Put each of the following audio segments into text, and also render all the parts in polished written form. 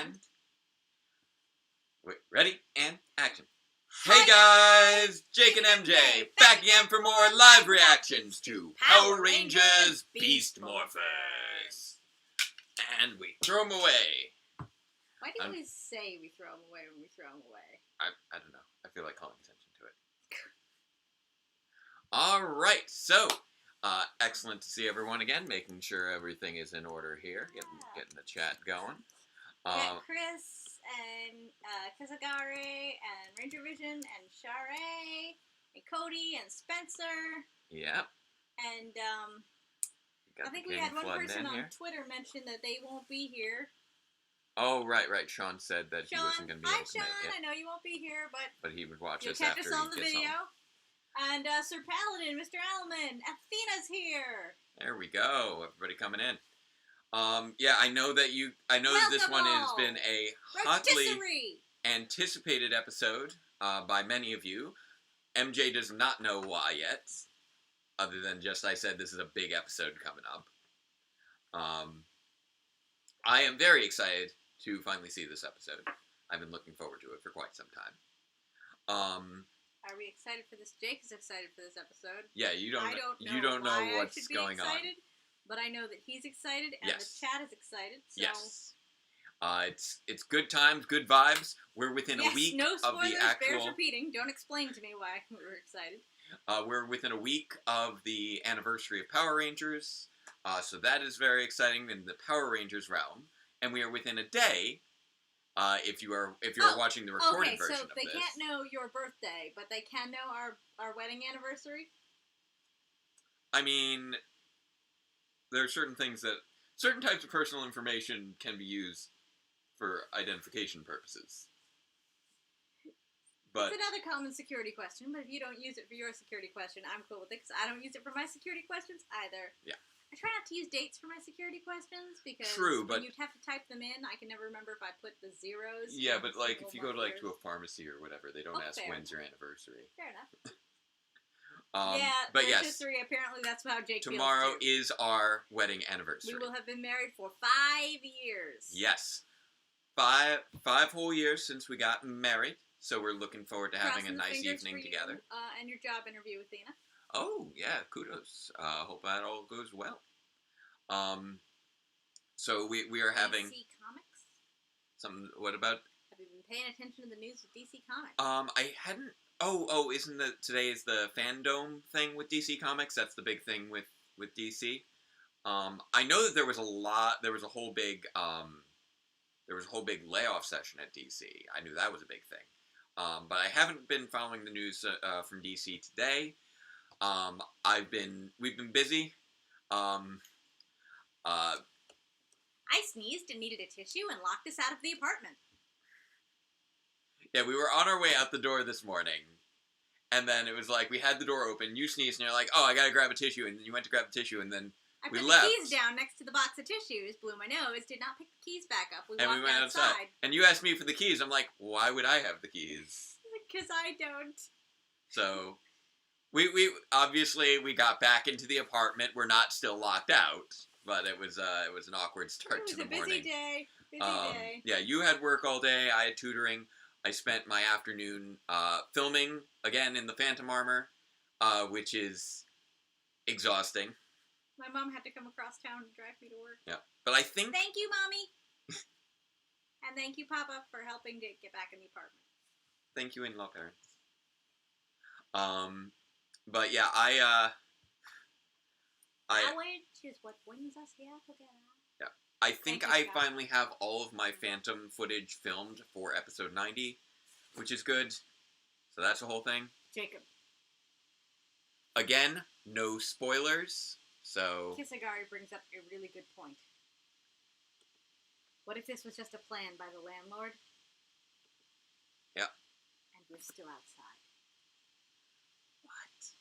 And wait, ready and action. Hey guys, Jake and MJ back again for more live reactions to Power Rangers Beast Morphers. And we throw them away. Why do you always say we throw them away when we throw them away? I don't know. I feel like calling attention to it. Alright, so excellent to see everyone again, making sure everything is in order here, getting the chat going. We got Chris and Kizagare and Ranger Vision and Share and Cody and Spencer. Yep. And I think we had one person on Twitter mention that they won't be here. Oh, right. Sean said that he wasn't going to be able to make it. Hi, Sean. I know you won't be here, but he would watch us catch after us on he the gets video. home. And Sir Paladin, Mr. Alman, Athena's here. There we go. Everybody coming in. Yeah, I know that this one has been a hotly anticipated episode by many of you. MJ does not know why yet, other than just I said this is a big episode coming up. I am very excited to finally see this episode. I've been looking forward to it for quite some time. Are we excited for this? Jake is excited for this episode. Yeah, you don't know what's going on. But I know that he's excited, and the chat is excited. So. Yes. It's good times, good vibes. We're within a week no spoilers, of the actual... bears repeating. Don't explain to me why we're excited. We're within a week of the anniversary of Power Rangers. So that is very exciting in the Power Rangers realm. And we are within a day, if you're watching the recorded version of this. Okay, so they can't know your birthday, but they can know our wedding anniversary? I mean... There are certain types of personal information can be used for identification purposes. But it's another common security question, but if you don't use it for your security question, I'm cool with it, because I don't use it for my security questions either. Yeah. I try not to use dates for my security questions, because when you'd have to type them in, I can never remember if I put the zeros. Yeah, but like, if you go to a pharmacy or whatever, they don't ask when's your anniversary. Fair enough. But yes, history, apparently that's how Jake tomorrow feels is our wedding anniversary. We will have been married for 5 years. Yes. 5 whole years since we got married, so we're looking forward to having a nice evening together. And your job interview with Athena. Oh, yeah, kudos. Hope that all goes well. So we are having... DC Comics? What about... Have you been paying attention to the news with DC Comics? I hadn't... Oh, today is the fandom thing with DC Comics? That's the big thing with DC. I know that there was a whole big layoff session at DC. I knew that was a big thing. But I haven't been following the news from DC today. We've been busy. I sneezed and needed a tissue and locked us out of the apartment. Yeah, we were on our way out the door this morning, and then it was like, we had the door open, you sneezed, and you're like, oh, I gotta grab a tissue, and then you went to grab the tissue, and then we left. I put the keys down next to the box of tissues, blew my nose, did not pick the keys back up, we went outside. And you asked me for the keys, I'm like, why would I have the keys? Because I don't. So, we obviously, we got back into the apartment, we're not still locked out, but it was an awkward start to the morning. Busy day. Day. Yeah, you had work all day, I had tutoring. I spent my afternoon filming, again, in the Phantom Armor, which is exhausting. My mom had to come across town to drive me to work. Yeah, but I think... Thank you, Mommy! And thank you, Papa, for helping to get back in the apartment. Thank you, in-law parents. But yeah, Which is what brings us here together. Yeah. I think I finally have all of my Phantom footage filmed for episode 90, which is good. So that's the whole thing. Jacob. Again, no spoilers, so... Kisagari brings up a really good point. What if this was just a plan by the landlord? Yeah. And we're still outside. What?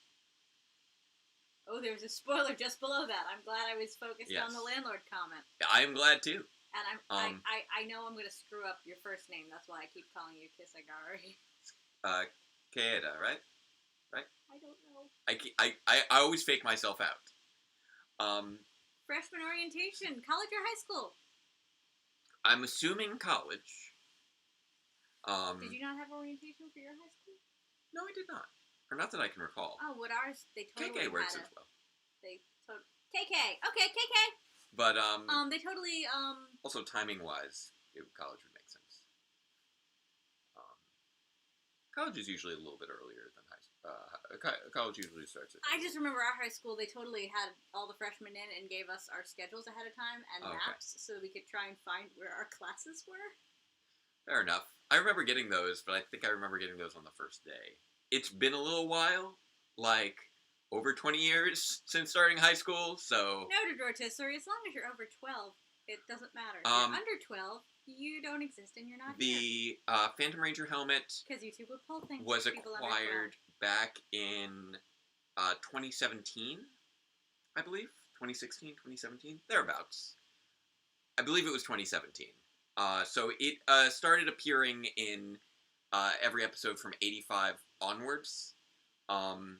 Oh, there was a spoiler just below that. I'm glad I was focused on the landlord comment. I'm glad too. And I know I'm going to screw up your first name. That's why I keep calling you Kisagari. Kaeda, right? I don't know. I always fake myself out. Freshman orientation, college or high school? I'm assuming college. Did you not have orientation for your high school? No, I did not. Or not that I can recall. Oh, what ours? They totally KK works had as well. KK. Okay, KK. But they totally also timing wise, college would make sense. College is usually a little bit earlier than high school. College usually starts at... I just remember our high school, they totally had all the freshmen in and gave us our schedules ahead of time and maps so we could try and find where our classes were. Fair enough. I remember getting those, but I think I remember getting those on the first day. It's been a little while, like over 20 years since starting high school, so... Noted rotisserie, as long as you're over 12, it doesn't matter. If you're under 12, you don't exist and you're not here. The Phantom Ranger helmet... Because YouTube would pull things was acquired back in 2017, I believe. 2016, 2017? Thereabouts. I believe it was 2017. So it started appearing in every episode from 85 onwards. And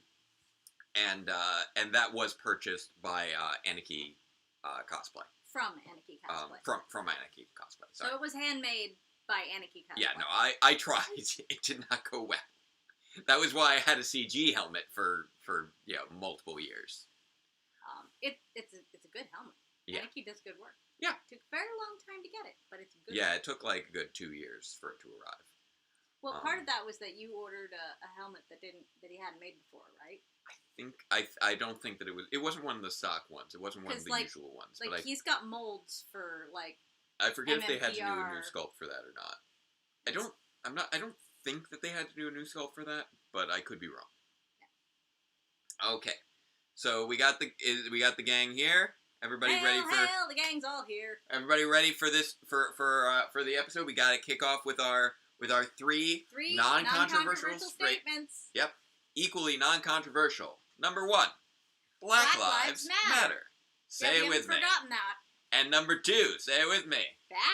that was purchased by Anarchy Cosplay. From Anarchy Cosplay. From Anarchy Cosplay, sorry. So it was handmade by Anarchy Cosplay. Yeah, no, I tried. It did not go well. That was why I had a CG helmet for multiple years. It's a good helmet. Yeah. Anarchy does good work. Yeah. It took a very long time to get it, but it's good. Yeah, it took like a good 2 years for it to arrive. Well, part of that was that you ordered a helmet that he hadn't made before, right? I don't think that it wasn't one of the stock ones. It wasn't one of the usual ones. Like, but he's got molds for, like, I forget if they had to do a MMPR. new sculpt for that or not. I don't think that they had to do a new sculpt for that, but I could be wrong. Yeah. Okay. So we got the gang here. Everybody ready for? Hell, the gang's all here. Everybody ready for this for the episode? We got to kick off with our three non-controversial statements. Yep, equally non-controversial. Number 1, Black Lives Matter. Say it with me. Forgotten that. And number 2, say it with me.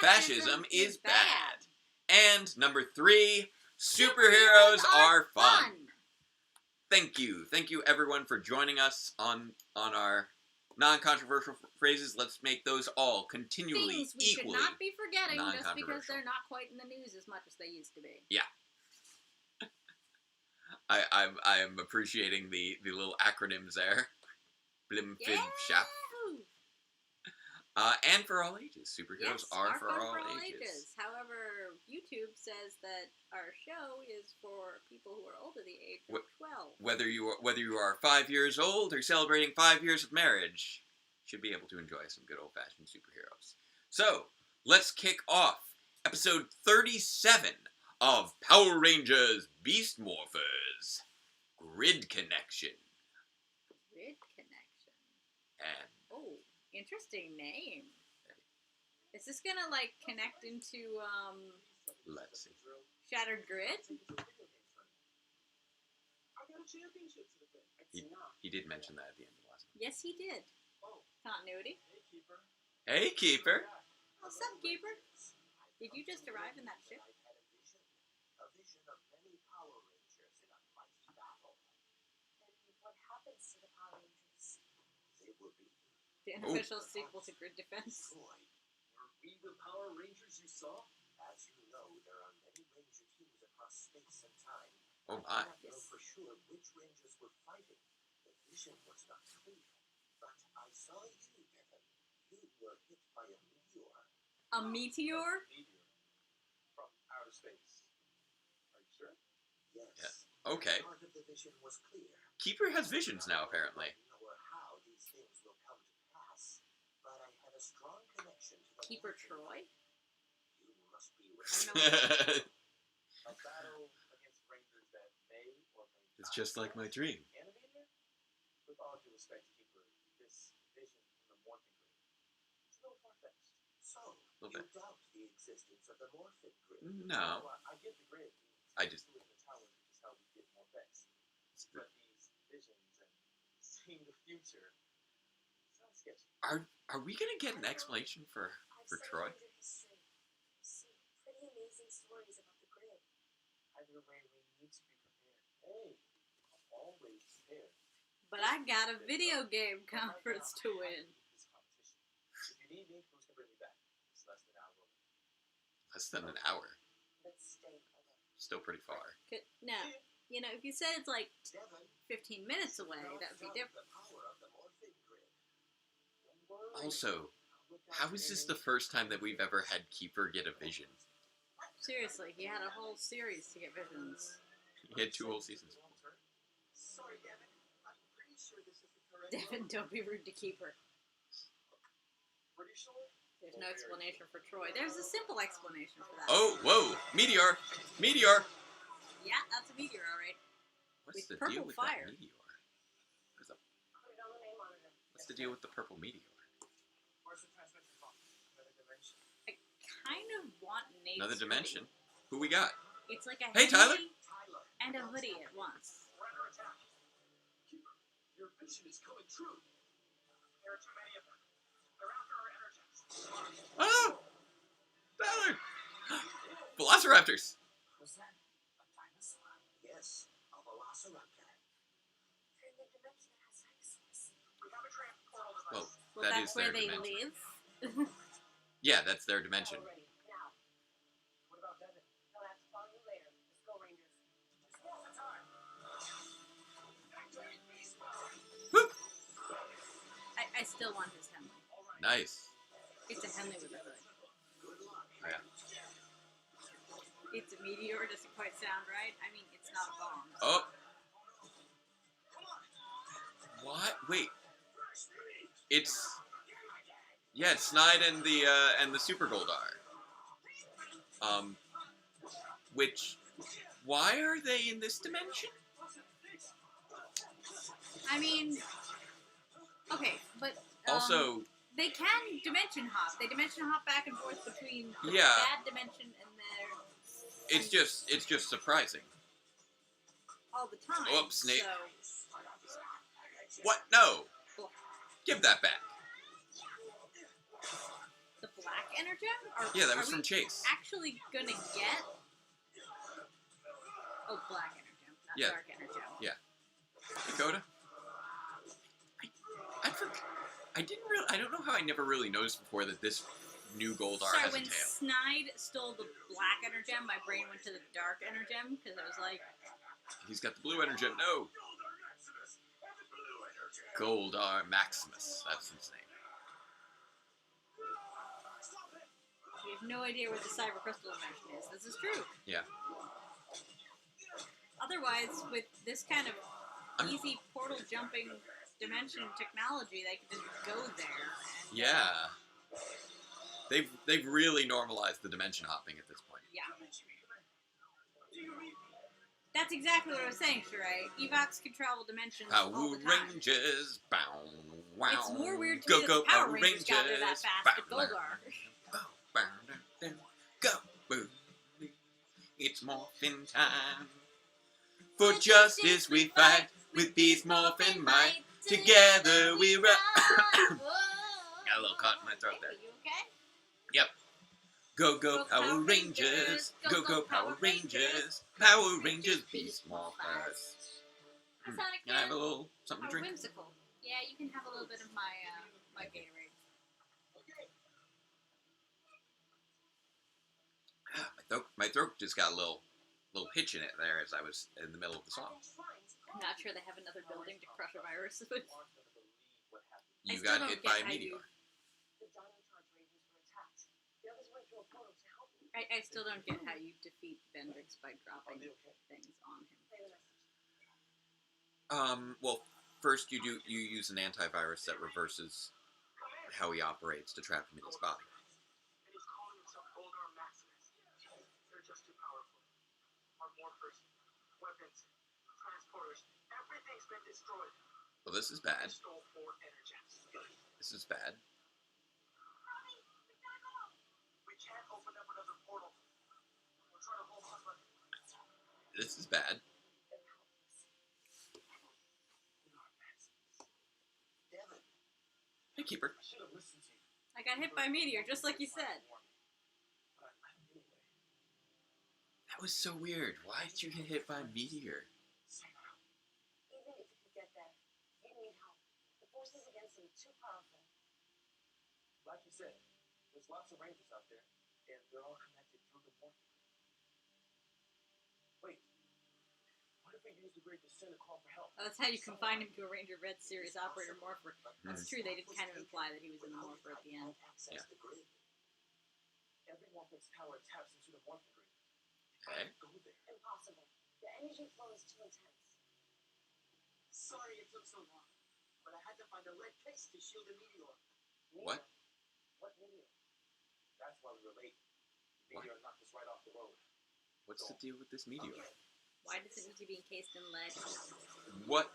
Fascism is bad. And number 3, superheroes are fun. Thank you everyone for joining us on our non-controversial phrases. Let's make those all continually Things we equally should not be forgetting just because they're not quite in the news as much as they used to be. Yeah. I'm appreciating the little acronyms there. Blim fib shap. And for all ages. Superheroes are for all ages. However, YouTube says that our show is for people who are over the age of 12. Whether you are 5 years old or celebrating 5 years of marriage, should be able to enjoy some good old-fashioned superheroes. So, let's kick off episode 37 of Power Rangers Beast Morphers, Grid Connection. Grid Connection. And interesting name. Is this gonna, like, connect into, let's see. Shattered Grid? He did mention that at the end of the last one. Yes, he did. Continuity. Hey, Keeper. What's up, Keeper? Did you just arrive in that ship? The unofficial sequel to Grid Defense. Were we the Power Rangers you saw? As you know, there are many Ranger teams across space and time. Oh my. I don't know for sure which Rangers were fighting. The vision was not clear. But I saw you, Devin. You were hit by a meteor. A meteor? From outer space. Are you sure? Yes. Yeah. Okay. Part of the vision was clear. Keeper has visions now, apparently. Strong connection to the Keeper Troy? You must be a battle against Rangers that may or may not. It's just like my dream. Animator? With all due respect, Keeper, this vision from the morphing grid, it's a little far-fetched. So, you doubt the existence of the morphing grid? No. I get the grid. I just... the tower, which is how we get more effects. But these visions and seeing the future... Are we gonna get an explanation for Troy? Pretty amazing stories about the grid. Either way, we need to be prepared. Hey, I'm always prepared. But I got a video game conference to win. If you need me, who's gonna bring me back? It's less than an hour. Less than an hour. Let's stay alone. Still pretty far. No, you know, if you said it's like 15 minutes away, that would be different. Also, how is this the first time that we've ever had Keeper get a vision? Seriously, he had a whole series to get visions. He had 2 whole seasons. Sorry, Devin. I'm pretty sure this is the correct Devin, don't be rude to Keeper. Pretty sure? There's no explanation for Troy. There's a simple explanation for that. Oh, whoa! Meteor! Meteor! Yeah, that's a meteor, alright. What's With the deal purple with fire. that meteor? Put it on the main monitor. What's the deal with the purple meteor? Where's the transmission box? Another dimension. I kind of want Nate's Another dimension? hoodie. Who we got? It's like a Hey, Tyler. hoodie Tyler. and a hoodie at once. We're under attack. Keeper, your vision is coming true. There are too many of them. They're after our energies. Oh! Tyler! Velociraptors! Was that a dinosaur? Yes, a velociraptor. They're in the dimension that has dinosaurs. We have a tramp portal Well, device. Well, that that's is their where they dimension. live. Yeah, that's their dimension. Already. Now. What about Devin? I'll have to follow you later. Let's go, Rangers. It's Morphin time. Activate beast mode. Whoop! I still want his Henley. All right. Nice. It's a Henley with a hood. Good luck. Oh, yeah. It's a meteor, doesn't quite sound right. I mean, it's not a bomb. Oh! What? Wait. It's... Yeah, it's Snide and the Super Goldar. Which... Why are they in this dimension? I mean, okay, but Also, they can dimension hop. They dimension hop back and forth between the Yeah. bad dimension and their it's just surprising. all the time. Oops, Snake. So What? No! Give that back. the black energem? Yeah, that was are from we Chase. actually gonna get? Oh, black energem, not Yeah. dark energem. Yeah. Dakota? I don't know how I never really noticed before that this new Goldar Sorry, has a when tail. Snide stole the black energem, my brain went to the dark energem because I was like, He's got the blue energy. No! Goldar Maximus. That's his name. we have no idea where the cyber crystal dimension is. This is true. Yeah. Otherwise, with this kind of I'm- easy portal jumping dimension technology, they can just go there. And, Yeah. They've really normalized the dimension hopping at this point. yeah. That's exactly what I was saying, Sheree. Evox can travel dimensions all Power the time. Rangers, bow, wow. It's more weird to Go, me go, that the Power Rangers got there that Rangers, fast bow, at Goldar. bow, bow, down, go, boo. It's morphin' time. For justice we fight, with beast morphin' might. Together we run. Got a little caught in my throat there. Are you okay? Go, go, Power Rangers. Go, go, Power Rangers. Power Rangers, beast morphers. Sonic, Can I have a little something how to drink? whimsical. Yeah, you can have a little bit of my my Gatorade. My throat just got a little hitch in it there as I was in the middle of the song. I'm not sure they have another building to crush a virus with. You still got don't hit get by a how you- meteor. The Dino Charge Rangers were attacked. The others went through a portal to help me. I still don't get how you defeat Bendrix by dropping things on him. Play the message. Well, first you use an antivirus that reverses how he operates to trap him in his body. And he's calling himself Goldar Maximus. They're just too powerful. Our morphers, weapons, transporters, everything's been destroyed. Well, this is They bad. stole 4 energies. This is bad. We can't open up another portal. We're trying to hold on, but This is bad. Devin, Hey, Keeper. I should have listened to you. I got hit by a meteor, just like you said. But I anyway. That was so weird. Why did you get hit by a meteor? Somehow. Even if you could get there, you need help. The forces against him are too powerful. Like you said, there's lots of rangers out there, and they're all connected through Morphin used the grid to send a call for help. Oh, that's how you confine him to a Ranger Red Series operator Morpher. That's true, they did kind of imply that he was in the Morpher at the end. Yeah. Every Morphin's power taps into the Morphin grid. Okay. Go there. Impossible. The energy flow is too intense. Sorry it took so long, but I had to find a lead case to shield the meteor. What? What meteor? That's why we were late. The What? meteor knocked us right off the road. What's the deal with this meteor? Why does it need to be encased in lead? What?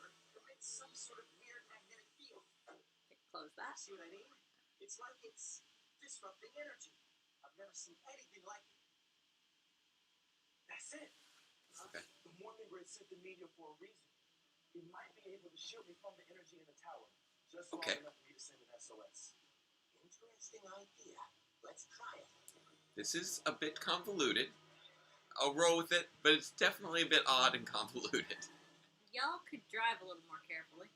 It's some sort of weird magnetic field. Close that. See what I mean? It's like it's disrupting energy. I've never seen anything like it. That's it. Okay. The Morphin grid sent the meteor for a reason. It might be able to shield me from the energy in the tower. Just long enough for me to send an SOS. Interesting idea. Let's try it. This is a bit convoluted. I'll roll with it, but it's definitely a bit odd and convoluted. Y'all could drive a little more carefully.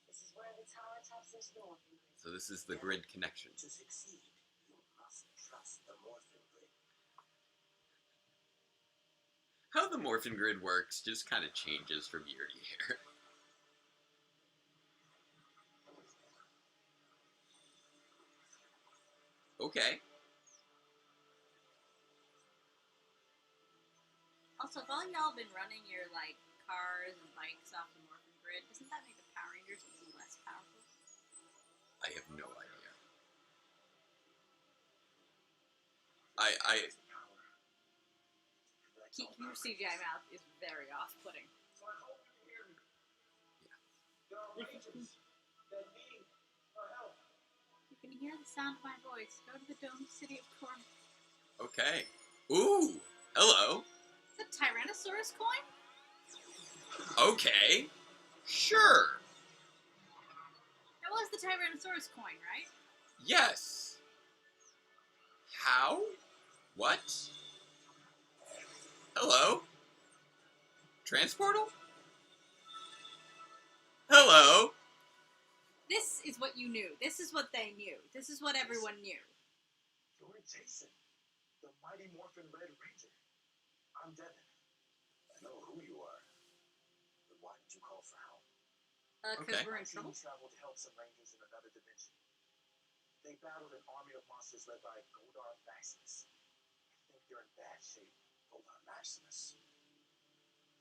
This is where the tower taps into the Morphin grid. So this is the grid connection. To succeed, you must trust the Morphin grid. How the Morphin grid works just kind of changes from year to year. Okay. Also, if all y'all been running your, like, cars and bikes off the Morphin grid, doesn't that make the Power Rangers a little less powerful? I have no idea. Your CGI mouth is very off-putting. So I hope you can hear me. There are Rangers that need our help. You can hear the sound of my voice. Go to the domed city of Corinth. Okay. Ooh! Hello! Is that Tyrannosaurus coin? Okay. Sure. That was the Tyrannosaurus coin, right? Yes. How? What? Hello? Transportal? Hello? This is what you knew. This is what they knew. This is what everyone knew. You're Jason, the mighty Morphin Red Ranger. I'm Devin. I know who you are. But why did you call for help? Because Okay. we're in My trouble. team traveled to help some Rangers in another dimension. They battled an army of monsters led by Goldar Maximus. I think they're in bad shape. Goldar Maximus?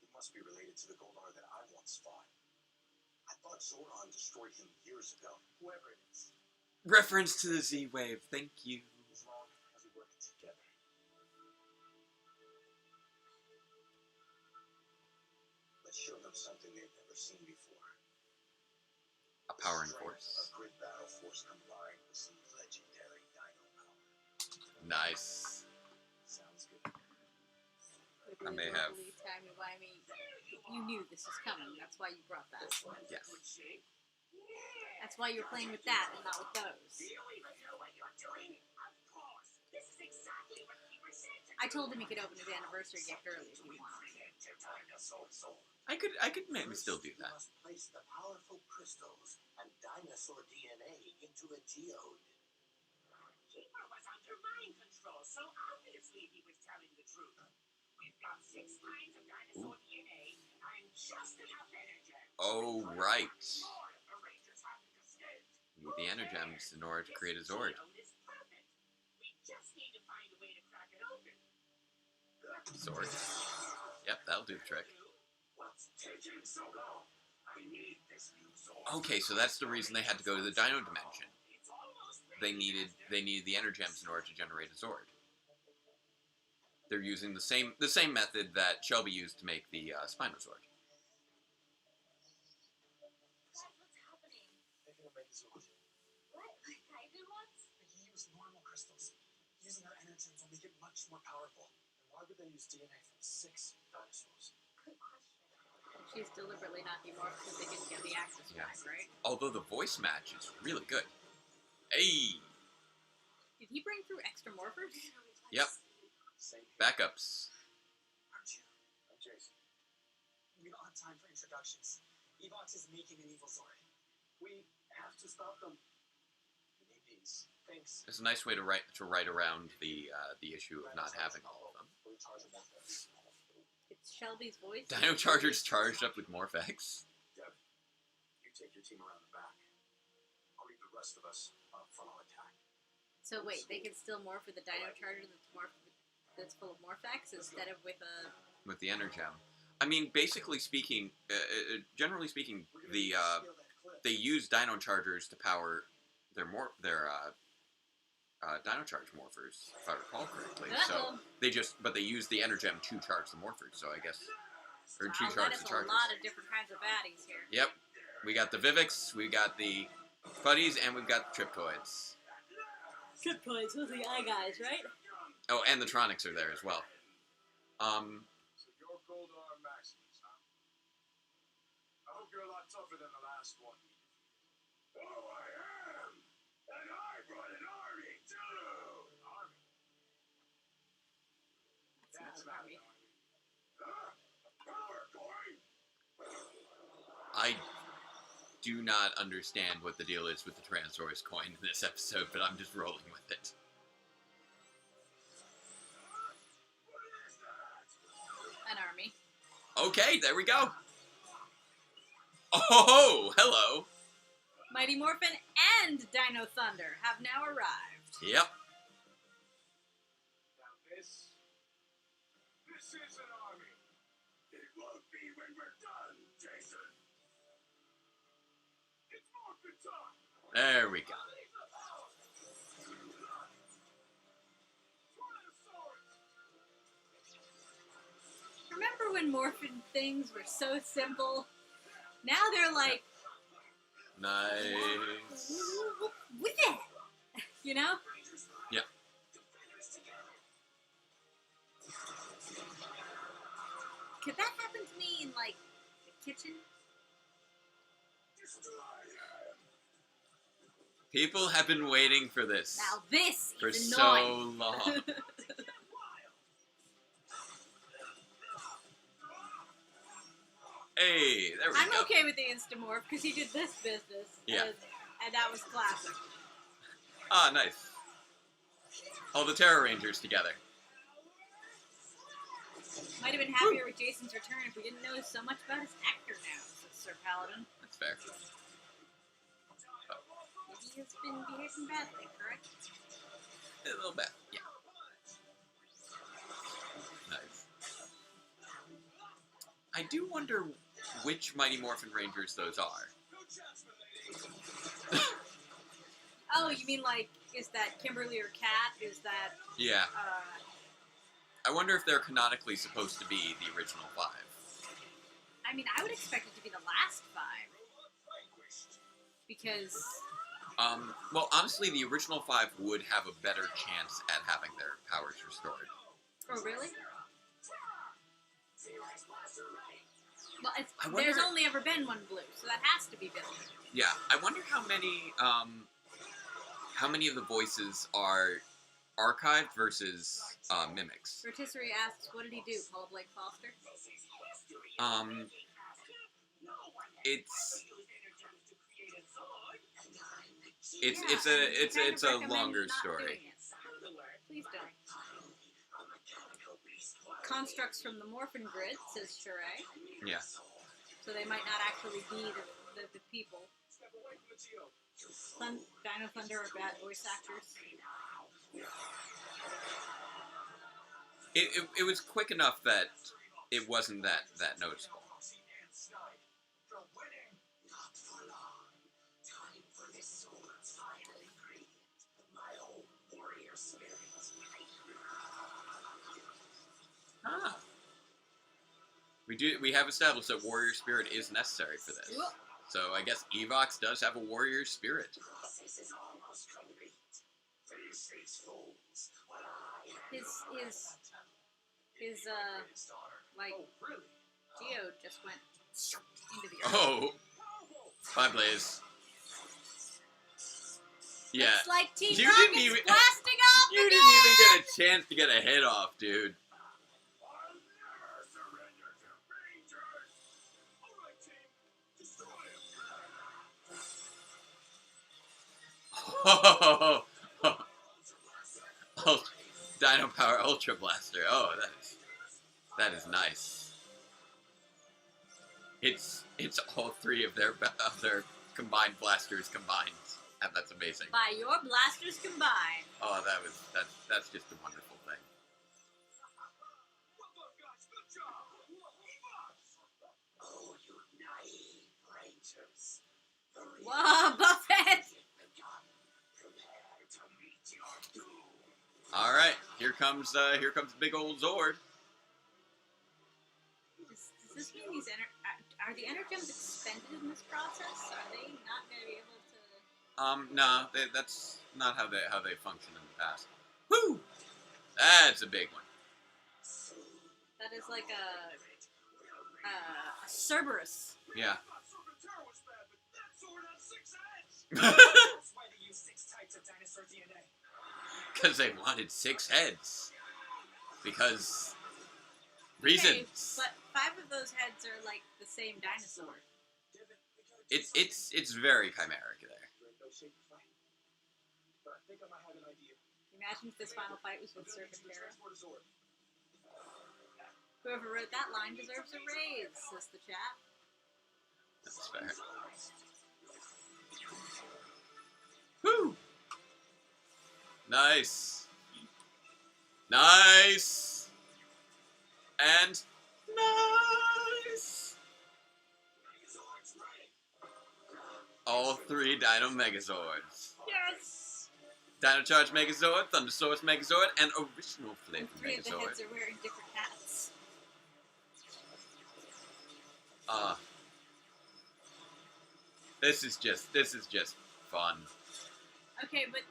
He must be related to the Goldar that I once fought. I thought Zordon destroyed him years ago. Whoever it is. Reference to the Z-Wave. Thank you. As long as we work together. Let's show them something they've never seen before. A power and Strength force. of grid battle force combined with some legendary dino power. Nice. Sounds good. I may have. Timey-wimey. You knew this was coming. That's why you brought that. Yes. That's why you're playing with that and not with those. Do you even know what you're doing? Of course. This is exactly what he said. I told him he could open his anniversary gift early if he wanted. I could maybe still do that. You must place the powerful crystals and dinosaur DNA into a geode. Keeper was under mind control, so obviously he was telling the truth. We've got 6 kinds of dinosaur DNA and just enough energy. Oh, right. More if the Rangers haven't escaped. Need the Energems in order to create a Zord. Geode is perfect. We just need to find a way to crack it open. Zord. Yep, that'll do the trick. What's taking so long? I need this new Zord. Okay, so that's the reason they had to go to the Dino Dimension. It's almost They ready, needed the Energems in order to generate a Zord. They're using the same method that Shelby used to make the Spinozord. Dad, what's happening? They're gonna make a Zord. What? Like I did once? They use normal crystals. Using our energems will make it much more powerful. And why would they use DNA from 6 dinosaurs? Good question. She's deliberately not demorphed because they didn't get the access Yeah. back, right? Although the voice match is really good. Hey! Did he bring through extra morphers? Yep. Same here. Backups. Aren't you? I'm Jason. We don't have time for introductions. Evox is making an evil Zord. We have to stop them. We need these. thinks It's a nice way to write around the issue of not having all of them. It's Shelby's voice. Dino Charger's charged up with Morphex. Deb, you take your team around the back. I'll leave the rest of us up front on attack. So wait, they can still morph with the Dino Charger that's full of Morphex instead of with a... With the Energem. I mean, basically speaking, generally speaking, they use Dino Chargers to power their Dino Charge Morphers, if I recall correctly. So they use the Energem to charge the Morphers. So I guess, or to charge the Chargers. A lot of different kinds of baddies here. Yep, we got the Vivix, we got the Putties, and we've got the Triptoids. Triptoids, those are the eye guys, right? Oh, and the Tronics are there as well. So you're Goldar Maximus, huh? I hope you're a lot tougher than the last one. Oh, I am! And I brought an army, too! Army? That's not an army. Power coin! I do not understand what the deal is with the Tyrannosaurus coin in this episode, but I'm just rolling with it. An army. Okay, there we go. Oh, hello. Mighty Morphin and Dino Thunder have now arrived. Yep. Now this is an army. It won't be when we're done, Jason. It's Morphin time. There we go. Remember when Morphin things were so simple? Now they're like, Nice. with it, you know? Yeah. Could that happen to me in like the kitchen? People have been waiting for this Now this for is so annoying. long. Hey, there we I'm go. okay with the Instamorph because he did this business. Yeah. And that was classic. Ah, nice. All the Terror Rangers together. Might have been happier with Jason's return if we didn't know so much about his actor now, says Sir Paladin. That's fair. Maybe he has been behaving badly, correct? A little bit, yeah. Nice. I do wonder which Mighty Morphin Rangers those are. Oh, you mean like, is that Kimberly or Kat? Is that, Yeah. I wonder if they're canonically supposed to be the original 5. I mean, I would expect it to be the last 5. Because, Well, honestly, the original 5 would have a better chance at having their powers restored. oh really? Well, I wonder- there's only ever been one blue, so that has to be Billy. Yeah, I wonder how many of the voices are archived versus mimics. Rotisserie asks, what did he do? Call Blake Foster? It's a longer story. Please don't. Constructs from the Morphin Grid, says Sheree. Yeah. So they might not actually be the people. Dino Thunder are bad voice actors. It was quick enough that it wasn't that noticeable. Ah. We have established that warrior spirit is necessary for this. Whoop. So I guess Evox does have a warrior spirit. His like, Geo just went into the earth. Oh. Bye, Blaze. Yeah. It's like Team You Rocket's didn't even- blasting off You again! didn't even get a chance to get a hit off, dude. I'll never surrender to Rangers! Alright, team, destroy him! Dino Power Ultra Blaster. Oh, that is nice. It's all three of their combined blasters combined, and that's amazing. By your blasters combined. Oh, that's just a wonderful thing. Well done, guys. Good job. Oh, you naive rangers. Whoa, Buffett! Prepare to meet your doom. All right, here comes big old Zord. Does this mean these are the energems expended in this process? Are they not going to be able to? No, that's not how they function in the past. Woo! That's a big one. That is like a Cerberus. Yeah. I thought Serpentera was bad, but that sword has 6 heads. That's why they use 6 types of dinosaur DNA. Because they wanted 6 heads. Because Okay, reasons. but 5 of those heads are like the same dinosaur. It's very chimeric there. We're in no shape to fight. But I think I might have an idea. Imagine if this final fight was with We're gonna need you to Serpentera. transport a sword. Whoever wrote that line deserves a raise, says the chat. That's fair. Woo! Nice. Nice. And nice. All 3 Dino Megazords. Yes! Dino Charge Megazord, Thundersaurus Megazord, and original And Flavor 3 of the Megazord. heads are wearing different hats. This is just fun. Okay, but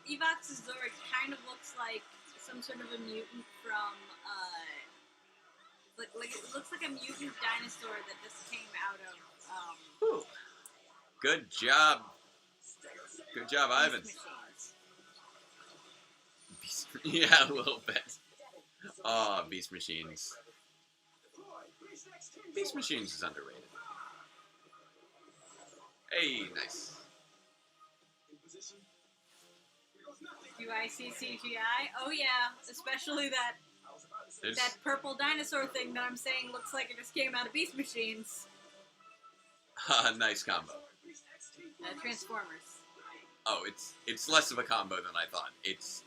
Evox's Zord kind of looks like some sort of a mutant from, like it looks like a mutant dinosaur that just came out of, Whew. Good job. Good job, Ivan. Beast Machines. Yeah, a little bit. Oh, Beast Machines. Beast Machines is underrated. Hey, nice. Do I see CGI? Oh yeah, especially that purple dinosaur thing that I'm saying looks like it just came out of Beast Machines. Nice combo. Transformers. Oh, it's less of a combo than I thought.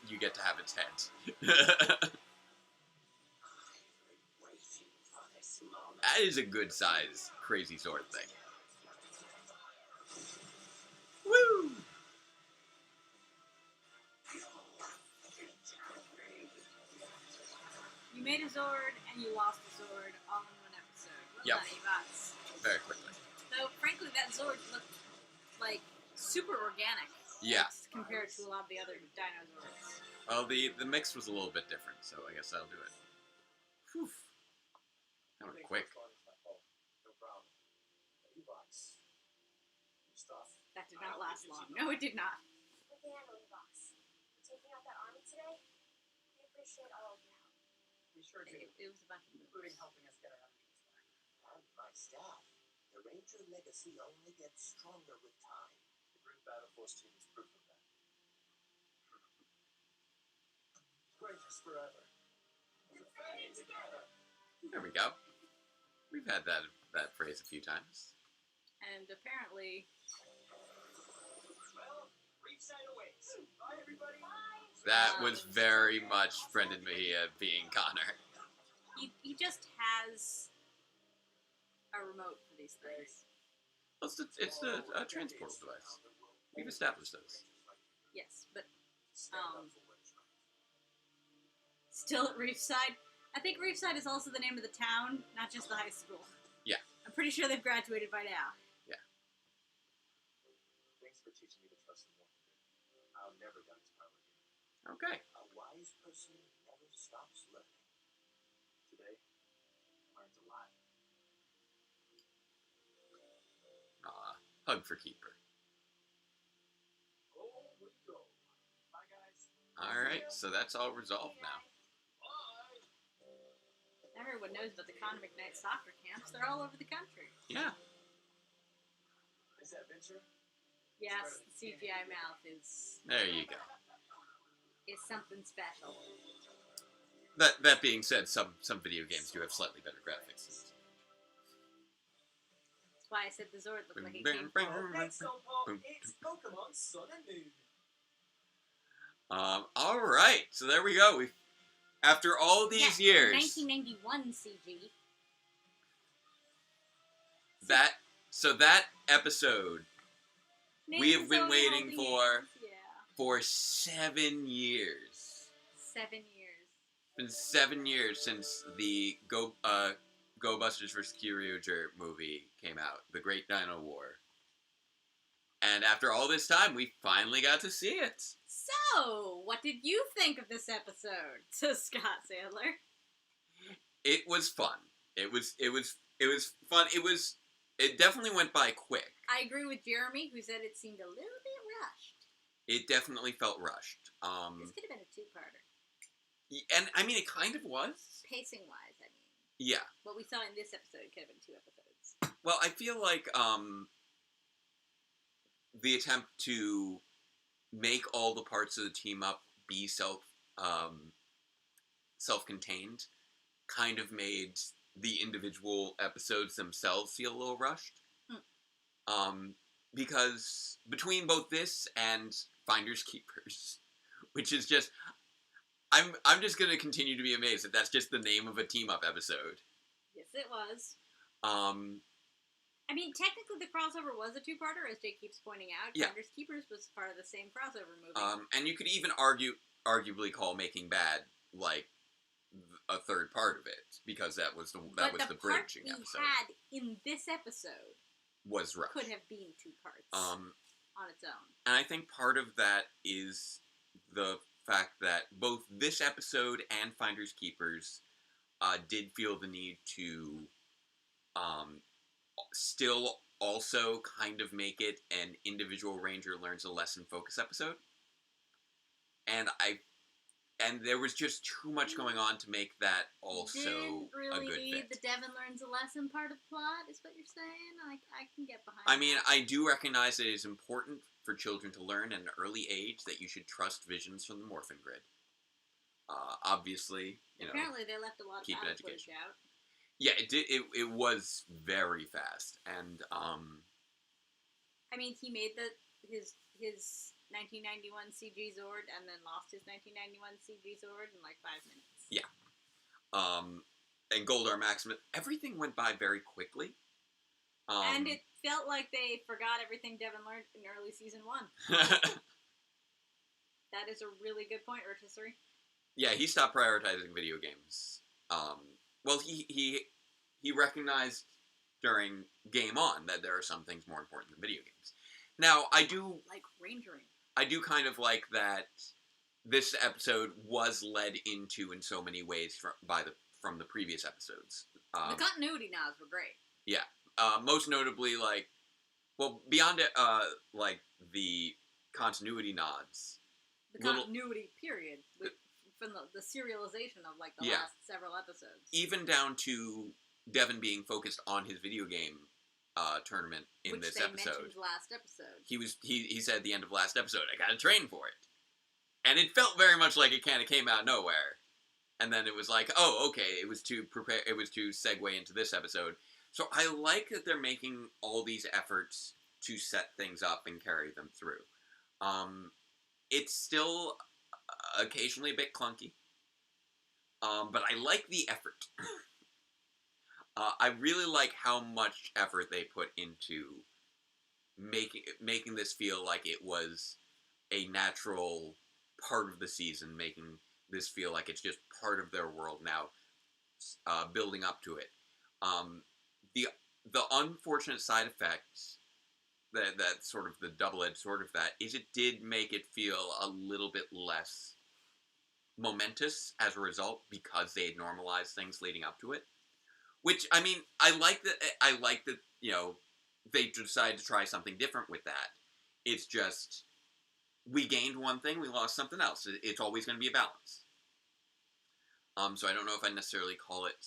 You get to have its head. That is a good size crazy sword thing. Woo! You made a Zord and you lost a Zord all in one episode. Well Yep. done, Evox. Very quickly. Though, frankly, that Zord looked like super organic. Yeah. Compared to a lot of the other Dino Zords. Well, the mix was a little bit different, so I guess that'll do it. Whew. That was quick. No problem. Evox. Your stuff. That did not last long. No, it did not. We can handle it, boss. Taking out that army today, we appreciate all of your help. We sure do. It was a bunch of Including moves. helping us get our enemies back. And my staff. The Ranger legacy only gets stronger with time. The Grid Battle Force team is proof of that. Rangers forever. Defending together. There we go. We've had that phrase a few times. And apparently, Well, Reefside awaits. Bye, everybody. That was very much Brendan Mejia being Connor. he just has a remote for these things. It's a transport device. We've established those. Yes, but still at Reefside. I think Reefside is also the name of the town, not just the high school. Yeah. I'm pretty sure they've graduated by now. Thanks for teaching me to trust the one. I'll never doubt his power again. Okay. A wise person never stops learning. Today, I learned a lot. Hug for Keeper. Oh, we go. Bye, guys. Alright, so that's all resolved now. Bye. Everyone knows about the Convict Night soccer camps. They're all over the country. Yeah. Is that Venture? Yes, the CGI mouth is... There you go. is something special. That being said, some video games do have slightly better graphics. That's why I said the Zord looked like it came from. Next on Pop, it's Pokemon Sun and Moon. All right, so there we go. After all these years, 1991 CG. That episode we have been waiting for 7 years. 7 years. It's been 7 years since the Go Busters vs. Kyryuger movie came out, the Great Dino War. And after all this time, we finally got to see it. So, what did you think of this episode? Says Scott Sandler. It was fun. It was fun. It definitely went by quick. I agree with Jeremy, who said it seemed a little bit rushed. It definitely felt rushed. This could have been a two-parter. And I mean, it kind of was. Pacing-wise, I mean. Yeah. What we saw in this episode could have been 2 episodes. Well, I feel like the attempt to make all the parts of the team up be self-contained kind of made the individual episodes themselves feel a little rushed. Because between both this and Finders Keepers, which is just, I'm just gonna continue to be amazed that that's just the name of a team-up episode. Yes, it was. I mean, technically the crossover was a 2-parter, as Jake keeps pointing out. Yeah. Finders Keepers was part of the same crossover movie. And you could even arguably call Making Bad, like, a third part of it, because that was the bridging episode. But the part we had in this episode was rushed. Could have been 2 parts on its own. And I think part of that is the fact that both this episode and Finders Keepers did feel the need to still also kind of make it an individual ranger learns a lesson focus episode. And there was just too much going on to make that also Didn't really a good need fit. the Devin learns a lesson part of plot, is what you're saying? I can get behind I mean, that. I do recognize that it is important for children to learn at an early age that you should trust visions from the Morphin Grid. Obviously, Apparently they left a lot of keep battle it footage education. out. Yeah, it did. It was very fast, and I mean, he made his 1991 CG Zord and then lost his 1991 CG Zord in like 5 minutes. Yeah. And Goldar Maximus, everything went by very quickly. And it felt like they forgot everything Devin learned in early season 1. That is a really good point, Rotisserie. Yeah, he stopped prioritizing video games. Well, he recognized during Game On that there are some things more important than video games. Now, I do like rangering. I do kind of like that this episode was led into in so many ways from the previous episodes. The continuity nods were great. Yeah. Most notably, beyond it, the continuity nods. The continuity period from the serialization of the last several episodes. Even down to Devin being focused on his video game tournament in this episode. Which they mentioned last episode. He said at the end of last episode, I gotta train for it. And it felt very much like it kind of came out of nowhere. And then it was like, oh, okay, it was to segue into this episode. So I like that they're making all these efforts to set things up and carry them through. It's still occasionally a bit clunky. But I like the effort. I really like how much effort they put into making this feel like it was a natural part of the season, making this feel like it's just part of their world now, building up to it. The unfortunate side effects, that sort of the double-edged sword of that, is it did make it feel a little bit less momentous as a result because they had normalized things leading up to it. Which, I mean, I like that, they decided to try something different with that. It's just, we gained one thing, we lost something else. It's always going to be a balance. So I don't know if I necessarily call it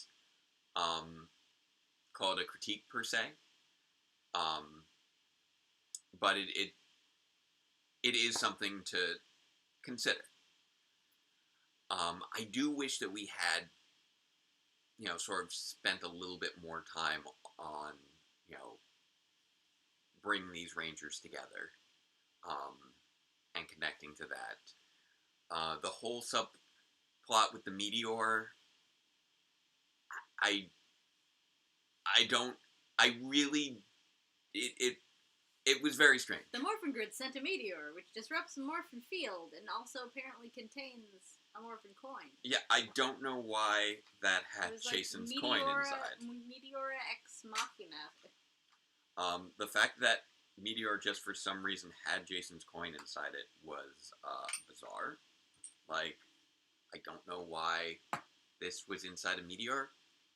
a critique per se. But it is something to consider. I do wish that we had, sort of spent a little bit more time on, bringing these Rangers together, and connecting to that. The whole subplot with the meteor, I don't, I really, it was very strange. The Morphin Grid sent a meteor, which disrupts the Morphin field and also apparently contains a Morphin coin. Yeah, I don't know why that had Jason's coin inside. Meteora ex machina. The fact that Meteor just for some reason had Jason's coin inside it was bizarre. Like, I don't know why this was inside a Meteor.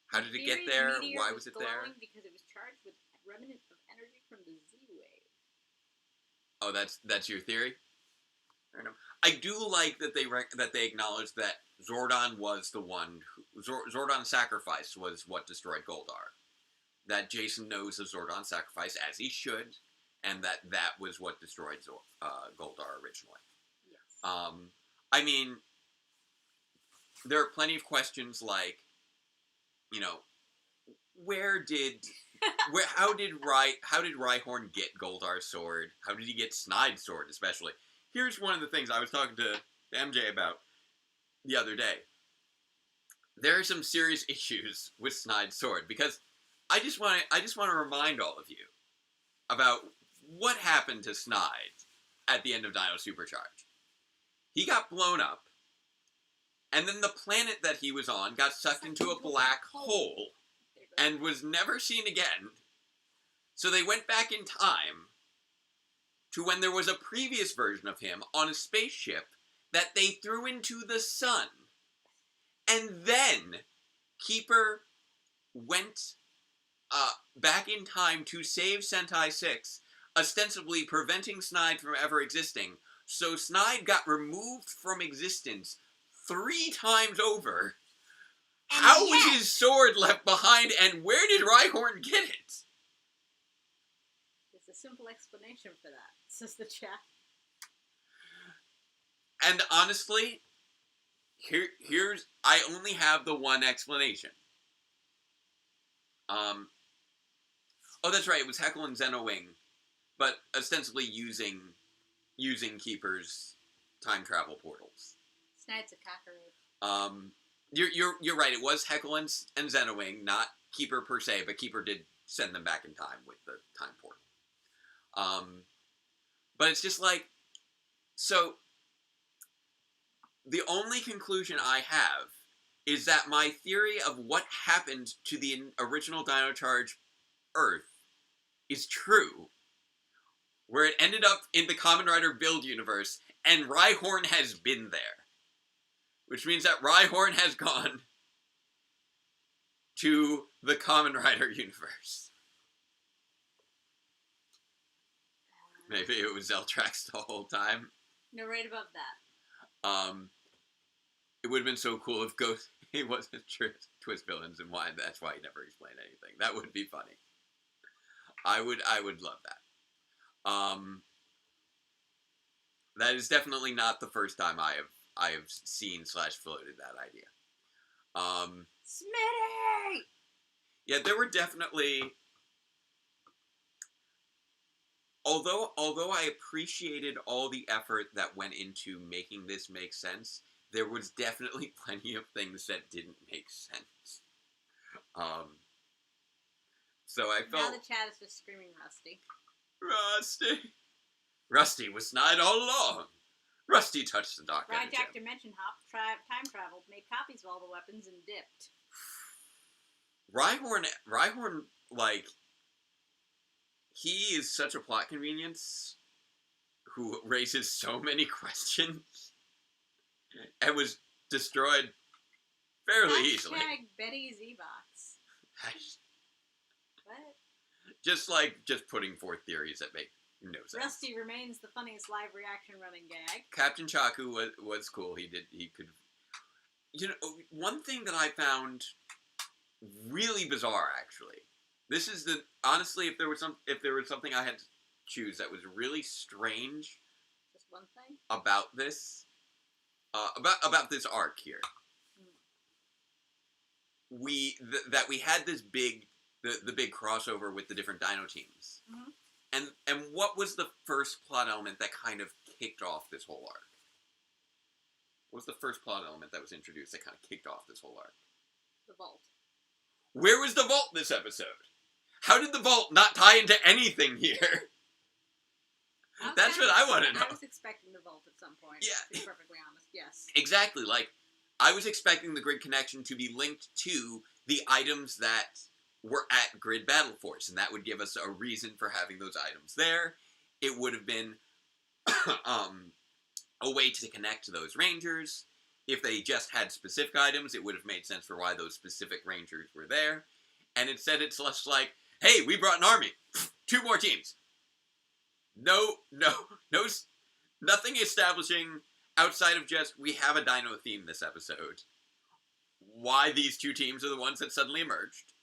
How did it get there? Why was it there? Because it was charged with remnant of energy from the Z-wave. Oh, that's your theory? Fair enough. I do like that they acknowledged that Zordon was the one Zordon's sacrifice was what destroyed Goldar. That Jason knows of Zordon's sacrifice, as he should, and that was what destroyed Goldar originally. Yes. I mean, there are plenty of questions like, how did Rhyhorn get Goldar's sword? How did he get Snide's sword, especially? Here's one of the things I was talking to MJ about the other day. There are some serious issues with Snide's sword, because I just want to remind all of you about what happened to Snide at the end of Dino Supercharge. He got blown up, and then the planet that he was on got sucked into a black hole and was never seen again. So they went back in time to when there was a previous version of him on a spaceship that they threw into the sun. And then Keeper went back in time to save Sentai 6, ostensibly preventing Snide from ever existing. So Snide got removed from existence 3 times over. How was his sword left behind, and where did Rhyhorn get it? There's a simple explanation for that, says the chat. And honestly, I only have the one explanation. Oh, that's right, it was Heckle and Zenowing, but ostensibly using Keeper's time travel portals. Snide's a cockroach. You're right. It was Heckle and Zenowing, not Keeper per se, but Keeper did send them back in time with the time portal. But it's just like, so the only conclusion I have is that my theory of what happened to the original Dino Charge Earth is true, where it ended up in the Kamen Rider Build universe, and Rhyhorn has been there. Which means that Rhyhorn has gone to the Kamen Rider universe. Maybe it was Zeltrax the whole time. No, right above that. It would have been so cool if Ghost he wasn't twist villains and why that's why he never explained anything. That would be funny. I would love that. That is definitely not the first time I have seen / floated that idea. Smitty! Yeah, there were definitely. Although I appreciated all the effort that went into making this make sense, there was definitely plenty of things that didn't make sense. So I felt. Now the chat is just screaming Rusty. Rusty was Snide all along. Rusty touched the Dark Energy. Ryjack Dimension Hop time traveled, made copies of all the weapons, and dipped. Rhyhorn, like, he is such a plot convenience who raises so many questions and was destroyed fairly easily. Betty Z-Box. What? Just putting forth theories that make no sense. Rusty remains the funniest live reaction running gag. Captain Chaku was cool. He could. One thing that I found really bizarre, actually. This is honestly, if there was something I had to choose that was really strange. Just one thing about this. about this arc here. That we had this big the big crossover with the different Dino teams. Mm-hmm. And what was the first plot element that kind of kicked off this whole arc? What was the first plot element that was introduced that kind of kicked off this whole arc? The vault. Where was the vault this episode? How did the vault not tie into anything here? That's what I want to know. I was expecting the vault at some point, yeah. to be perfectly honest, yes. Exactly, like, I was expecting the grid connection to be linked to the items that were at Grid Battle Force, and that would give us a reason for having those items there. It would have been a way to connect to those Rangers. If they just had specific items, it would have made sense for why those specific Rangers were there. And instead it's less like, hey, we brought an army. 2 more teams. No, nothing establishing outside of just, we have a Dino theme this episode. Why these 2 teams are the ones that suddenly emerged.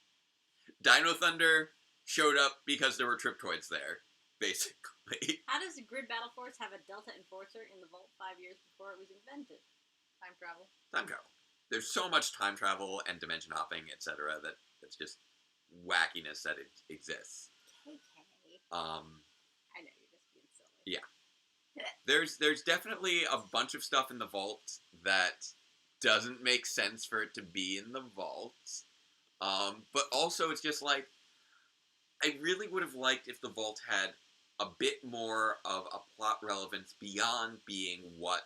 Dino Thunder showed up because there were Triptoids there, basically. How does the Grid Battle Force have a Delta Enforcer in the Vault 5 years before it was invented? Time travel. Time travel. There's so much time travel and dimension hopping, etc. That's just wackiness that it exists. KK. I know, you're just being silly. Yeah. There's definitely a bunch of stuff in the vault that doesn't make sense for it to be in the vault. But also it's just like, I really would have liked if the vault had a bit more of a plot relevance beyond being what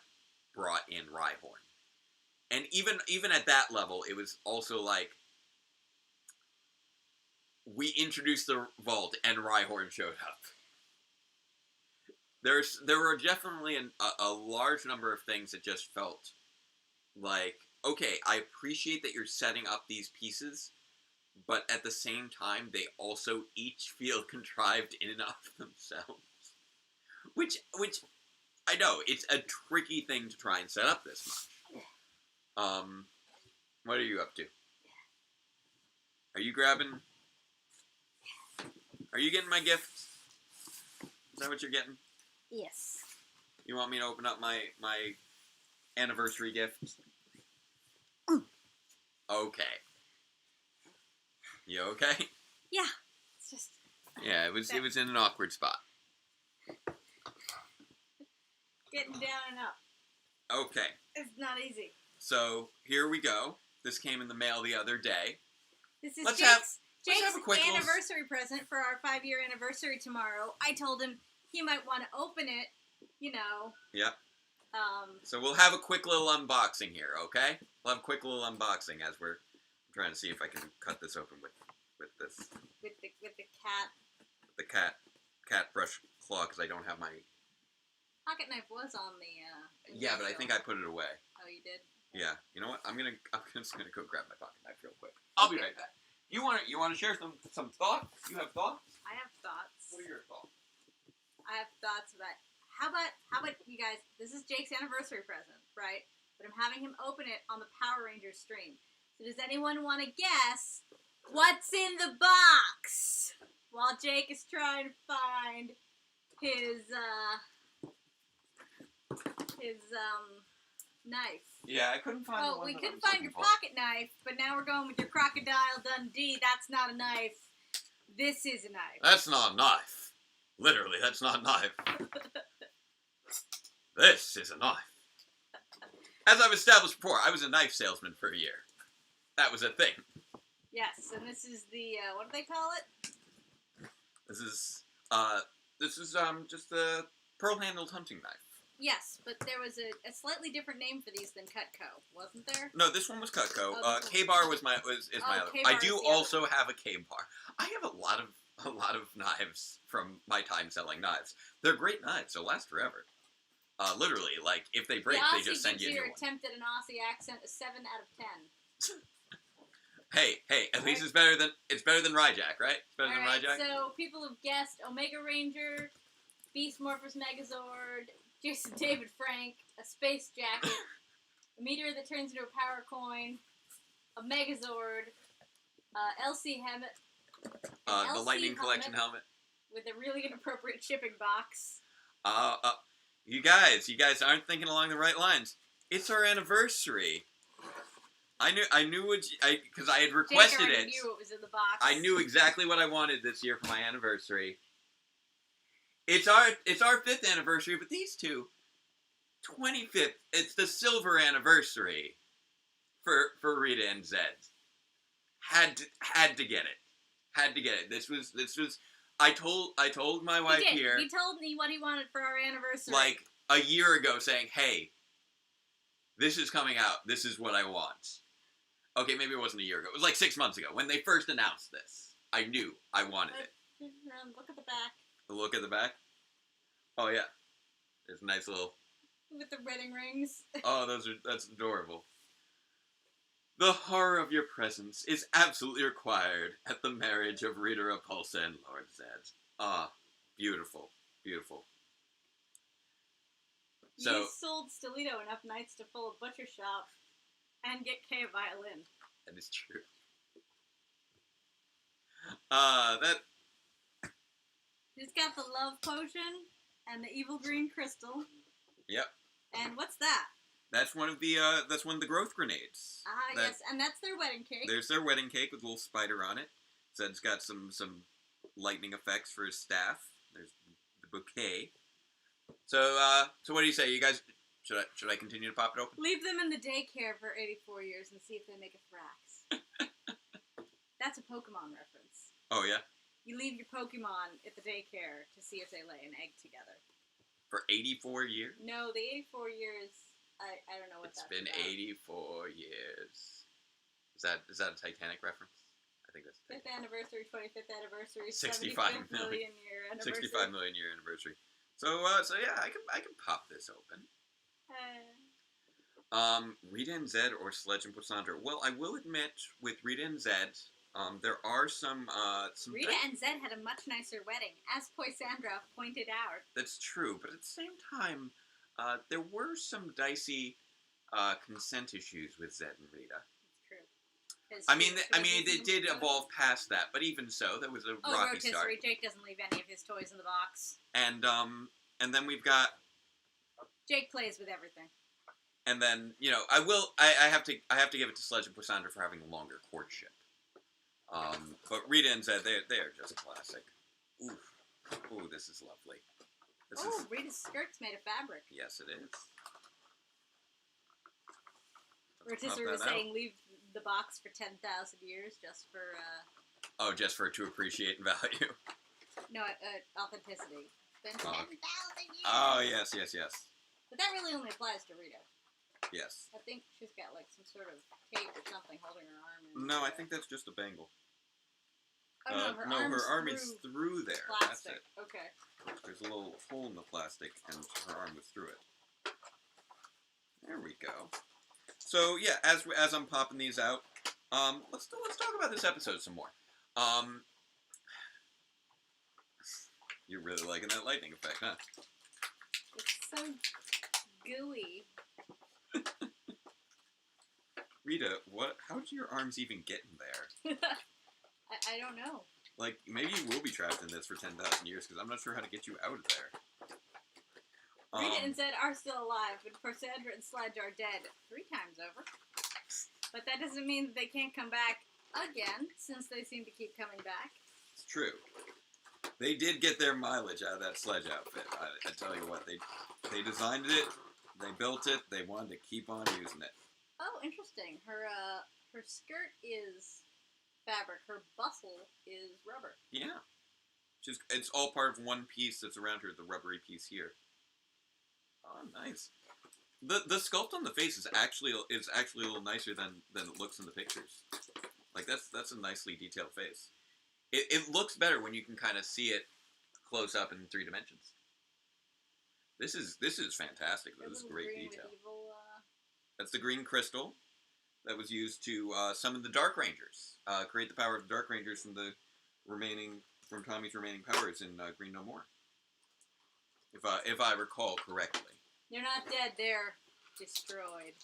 brought in Rhyhorn. And even at that level, it was also like, we introduced the vault and Rhyhorn showed up. There were definitely a large number of things that just felt like, okay, I appreciate that you're setting up these pieces, but at the same time, they also each feel contrived in and of themselves. Which I know, it's a tricky thing to try and set up this much. What are you up to? Are you getting my gift? Is that what you're getting? Yes. You want me to open up my anniversary gift? Okay. You okay? Yeah. It's just... Yeah, it was in an awkward spot. Getting down and up. Okay. It's not easy. So, here we go. This came in the mail the other day. This is Let's Jake's have a quick anniversary present for our 5-year anniversary tomorrow. I told him he might want to open it, you know. Yep. So we'll have a quick little unboxing here, okay? We'll have a quick little unboxing as we're trying to see if I can cut this open with this. With the cat. The cat brush claw, because I don't have my... Pocket knife was on the... Yeah, but I think I put it away. Oh, you did? Yeah. You know what? I'm just gonna go grab my pocket knife real quick. I'll be right back. You want to share some thoughts? You have thoughts? I have thoughts. What are your thoughts? I have thoughts about... How about you guys... This is Jake's anniversary present, right? But I'm having him open it on the Power Rangers stream. So does anyone want to guess what's in the box? While Jake is trying to find his knife. Yeah, I couldn't find the Oh, one we that couldn't I was find your looking for. pocket knife, but now we're going with your Crocodile Dundee. That's not a knife. This is a knife. That's not a knife. Literally, that's not a knife. This is a knife. As I've established before, I was a knife salesman for a year. That was a thing. Yes, and this is the, what do they call it? This is just a pearl-handled hunting knife. Yes, but there was a slightly different name for these than Cutco, wasn't there? No, this one was Cutco. Oh, K-bar is my other. K-bar I do is the also have a K-bar. I have a lot of knives from my time selling knives. They're great knives. They'll last forever. Literally, like, if they break, they just send you a new your one. attempt at an Aussie accent a 7 out of 10. Hey, at least it's better than Ryjack, right? It's better than Ryjack. So people have guessed Omega Ranger, Beast Morphers Megazord, Jason David Frank, a space jacket, a meteor that turns into a power coin, a Megazord, LC helmet, The Lightning Collection helmet. With a really inappropriate shipping box. You guys aren't thinking along the right lines. It's our anniversary. I knew what because I had requested Jake already it. knew what was in the box. I knew exactly what I wanted this year for my anniversary. It's our 5th anniversary, but these two, 25th. It's the silver anniversary for Rita and Zed. Had to get it. Had to get it. This was. I told my wife here. He told me what he wanted for our anniversary. Like a year ago, saying, "Hey, this is coming out. This is what I want." Okay, maybe it wasn't a year ago. It was like 6 months ago when they first announced this. I knew I wanted it. Look at the back. Look at the back. Oh yeah, there's a nice little. With the wedding rings. Oh, that's adorable. The horror of your presence is absolutely required at the marriage of Rita Repulsa and Lord Zed. Ah, beautiful, beautiful. So You sold Stilito enough nights to fill a butcher shop and get Kay a violin. that is true. That He's got the love potion and the evil green crystal. Yep. And what's that? That's one of the growth grenades. Yes, and that's their wedding cake. There's their wedding cake with a little spider on it. Zed's got some lightning effects for his staff. There's the bouquet. So what do you say? You guys, should I continue to pop it open? Leave them in the daycare for 84 years and see if they make a Thrax. That's a Pokemon reference. Oh yeah. You leave your Pokemon at the daycare to see if they lay an egg together. For 84 years. No, the 84 years. I don't know what It's that's been about. 84 years. Is that a Titanic reference? I think that's 5th anniversary, 25th anniversary, 65 75 million. million year anniversary. 65 million year anniversary. So yeah, I can pop this open. Rita and Zed or Sledge and Poisandra. Well, I will admit with Rita and Zed, there are some Rita and Zed had a much nicer wedding, as Poisandra pointed out. That's true, but at the same time, there were some dicey consent issues with Zed and Rita. It's true. I mean, they did evolve past that, but even so, there was a rocky start. Rotisserie. Jake doesn't leave any of his toys in the box. And then we've got. Jake plays with everything. And then I have to give it to Sledge and Poisandra for having a longer courtship. But Rita and Zed, they are just classic. Ooh, this is lovely. Rita's skirt's made of fabric. Yes, it is. Rotisserie was saying leave the box for 10,000 years just for. Oh, just for to appreciate and value. No, authenticity. It's been 10,000 years. Oh yes. But that really only applies to Rita. Yes. I think she's got like some sort of tape or something holding her arm. No, I think that's just a bangle. Oh no, her arm is through there. Plastic. That's it. Okay. There's a little hole in the plastic, and her arm was through it. There we go. So yeah, as I'm popping these out, let's talk about this episode some more. You're really liking that lightning effect, huh? It's so gooey. Rita, how did your arms even get in there? I don't know. Like, maybe you will be trapped in this for 10,000 years, because I'm not sure how to get you out of there. Rita and Zed are still alive, but Poisandra and Sledge are dead 3 times over. But that doesn't mean that they can't come back again, since they seem to keep coming back. It's true. They did get their mileage out of that Sledge outfit. I tell you what, they designed it, they built it, they wanted to keep on using it. Oh, interesting. Her skirt is fabric. Her bustle is rubber. Yeah. It's all part of one piece that's around her, the rubbery piece here. Oh, nice. The sculpt on the face is actually a little nicer than it looks in the pictures. Like that's a nicely detailed face. It looks better when you can kind of see it close up in 3 dimensions. This is fantastic. This is great detail. That's the green crystal that was used to summon the Dark Rangers. Create the power of the Dark Rangers from Tommy's remaining powers in Green No More. If I recall correctly. They're not dead. They're destroyed.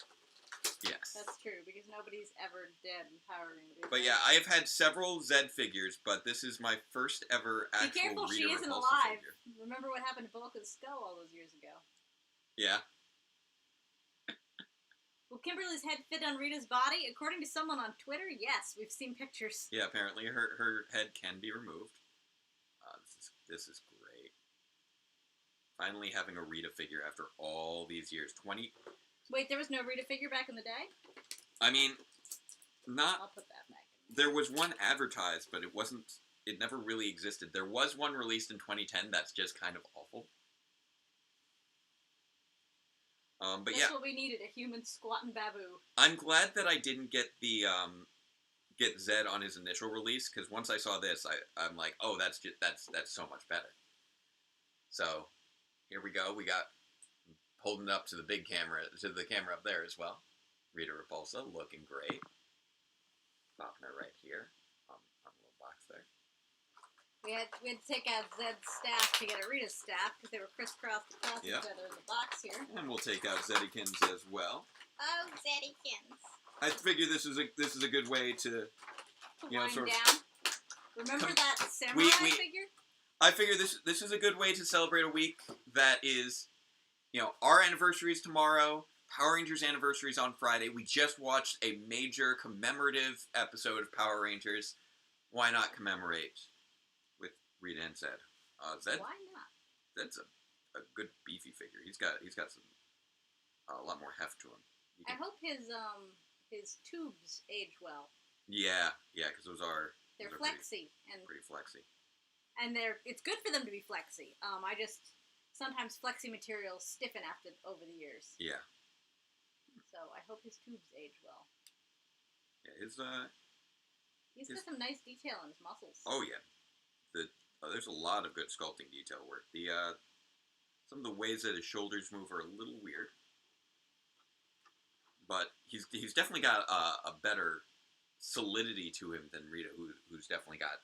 Yes. That's true, because nobody's ever dead in Power Rangers. But yeah, I have had several Zed figures, but this is my first ever actual Be careful, Rita she isn't Repulsa alive. figure. Remember what happened to Bulka's skull all those years ago? Yeah. Kimberly's head fit on Rita's body? According to someone on Twitter, yes. We've seen pictures. Yeah, apparently her head can be removed. This is great. Finally having a Rita figure after all these years. 20... Wait, there was no Rita figure back in the day? I mean, I'll put that back in. There was one advertised, but it wasn't... It never really existed. There was one released in 2010 that's just kind of awful. But That's what we needed, a human squatting babu. I'm glad that I didn't get the get Zed on his initial release, because once I saw this, I'm like, oh, that's so much better. So here we go. We got holding it up to the big camera, to the camera up there as well. Rita Repulsa looking great. Popping her right here on the little box there. We had to take out Zed's staff to get a Rita's staff because they were crisscrossed across each other in the box here. And we'll take out Zeddykins as well. Oh, Zeddykins! I figure this is a good way to wind sort of down. Remember that samurai figure? I figure this is a good way to celebrate a week that is, our anniversary is tomorrow. Power Rangers anniversary is on Friday. We just watched a major commemorative episode of Power Rangers. Why not commemorate with Rita and Zed? Zed. Why not? Zed's a good beefy figure. He's got some a lot more heft to him. I hope his tubes age well. Yeah, because they're flexy pretty flexy. And it's good for them to be flexy. I just sometimes flexy materials stiffen over the years. Yeah. So I hope his tubes age well. Yeah, he's got some nice detail in his muscles. Oh yeah, there's a lot of good sculpting detail work. Some of the ways that his shoulders move are a little weird, but he's definitely got a better solidity to him than Rita, who's definitely got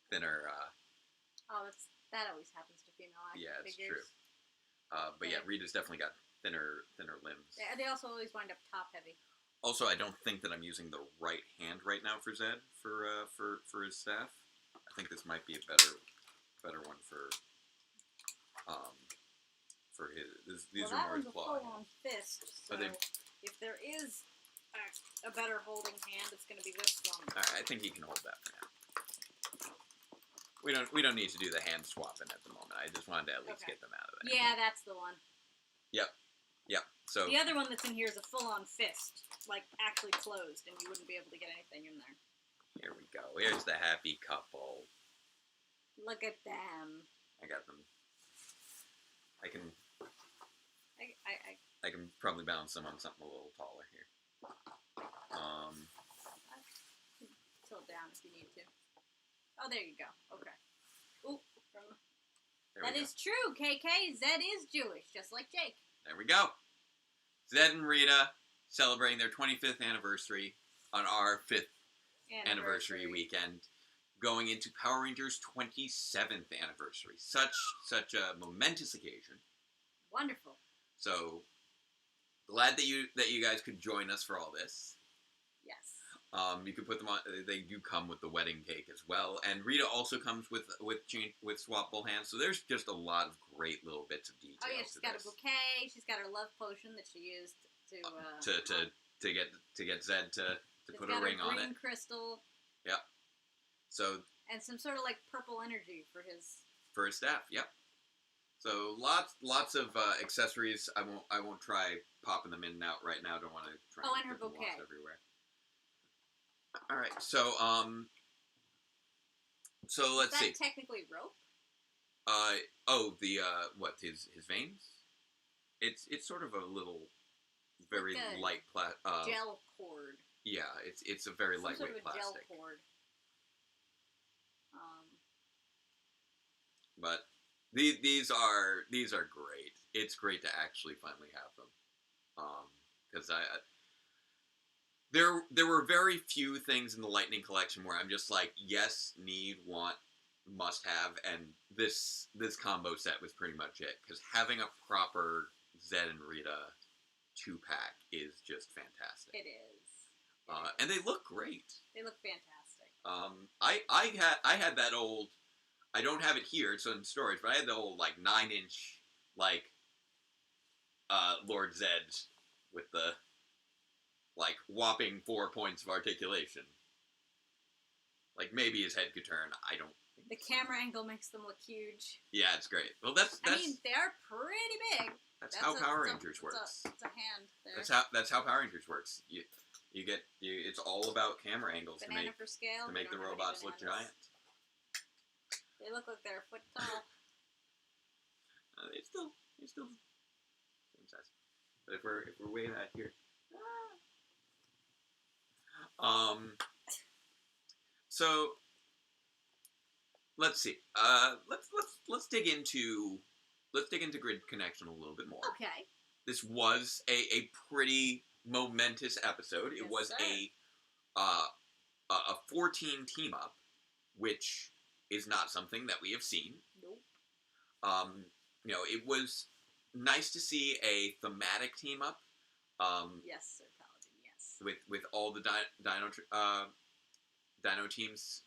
thinner. That always happens to female action figures. Yeah, it's true. But yeah, Rita's definitely got thinner limbs. Yeah, they also always wind up top heavy. Also, I don't think that I'm using the right hand right now for Zed for his staff. I think this might be a better one for his. These are more his claw. That one's a full-on fist. So if there is a better holding hand, it's going to be this one. All right, I think he can hold that for now. We don't need to do the hand swapping at the moment. I just wanted to at least get them out of there. Yeah, that's the one. Yep. So the other one that's in here is a full-on fist, like actually closed, and you wouldn't be able to get anything in there. Here we go. Here's the happy couple. Look at them. I got them. I can I can probably balance them on something a little taller here. Tilt down if you need to. Oh, there you go. Okay. Ooh. That is true, KK. Zed is Jewish, just like Jake. There we go. Zed and Rita celebrating their 25th anniversary on our 5th anniversary weekend, going into Power Rangers' 27th anniversary. Such a momentous occasion. Wonderful. So glad that you guys could join us for all this. Yes. You could put them on. They do come with the wedding cake as well, and Rita also comes with swappable hands. So there's just a lot of great little bits of detail. Oh yeah, she's got a bouquet. She's got her love potion that she used to get Zed to put a ring on it. Green crystal. Yep. So. And some sort of like purple energy for his staff. Yep. So lots of accessories. I won't try popping them in and out right now. Don't want to try. Oh, and her bouquet everywhere. All right, so let's see. Is that technically rope? What his veins? It's sort of a little, very like light gel cord. Yeah, it's a very lightweight sort of a plastic. Gel cord. But these are great. It's great to actually finally have them, because There were very few things in the Lightning Collection where I'm just like, yes, need, want, must have, and this combo set was pretty much it. Because having a proper Zed and Rita 2-pack is just fantastic. It is. And they look great. They look fantastic. I had that old. I don't have it here, it's in storage, but I had the old 9-inch Lord Zed with the like, whopping 4 points of articulation. Like, maybe his head could turn. I don't think The so. camera angle makes them look huge. Yeah, it's great. Well, that's I mean, they're pretty big. that's how Power Rangers works. It's a hand there. That's how Power Rangers works. It's all about camera angles Banana for scale. to We make the don't have any robots look bananas. giant. They look like they're a foot tall. It's still same size. But if we're way back here, so let's see. Let's dig into Grid Connection a little bit more. Okay. This was a pretty momentous episode. It Yes, was sir. a 14 team up, which is not something that we have seen. Nope. It was nice to see a thematic team up. Yes, Sir Paladin. Yes. With all the Dino teams,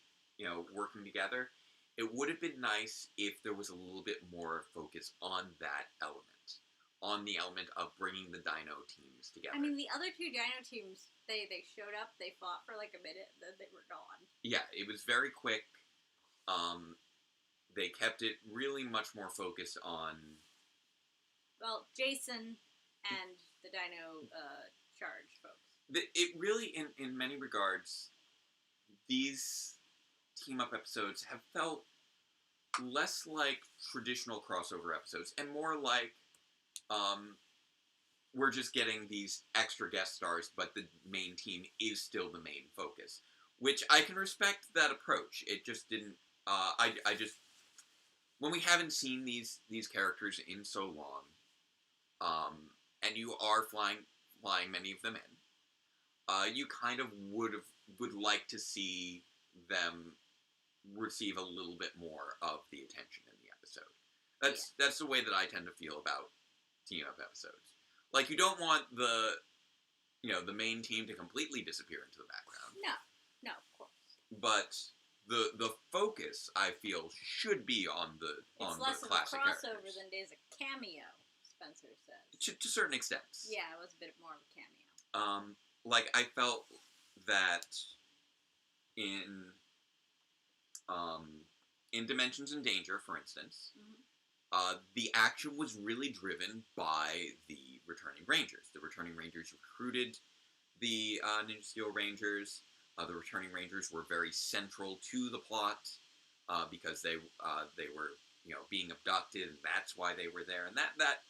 working together. It would have been nice if there was a little bit more focus on that element, on the element of bringing the Dino teams together. I mean, the other two Dino teams, they showed up, they fought for like a minute, then they were gone. Yeah, it was very quick. They kept it really much more focused on... Well, Jason and the Dino Charge folks. It really, in many regards, these team-up episodes have felt less like traditional crossover episodes and more like we're just getting these extra guest stars, but the main team is still the main focus. Which I can respect that approach. It just didn't... I just... When we haven't seen these characters in so long, and you are flying many of them in, you kind of would like to see them receive a little bit more of the attention in the episode. That's the way that I tend to feel about team-up episodes. Like, you don't want the main team to completely disappear into the background. No, of course. But the focus, I feel, should be on the less of a classic crossover characters. than it is a cameo, Spencer says. To certain extents. Yeah, it was a bit more of a cameo. Like, I felt that in Dimensions in Danger, for instance, the action was really driven by the returning Rangers. The returning Rangers recruited the Ninja Steel Rangers. The returning Rangers were very central to the plot because they were being abducted, and that's why they were there. And that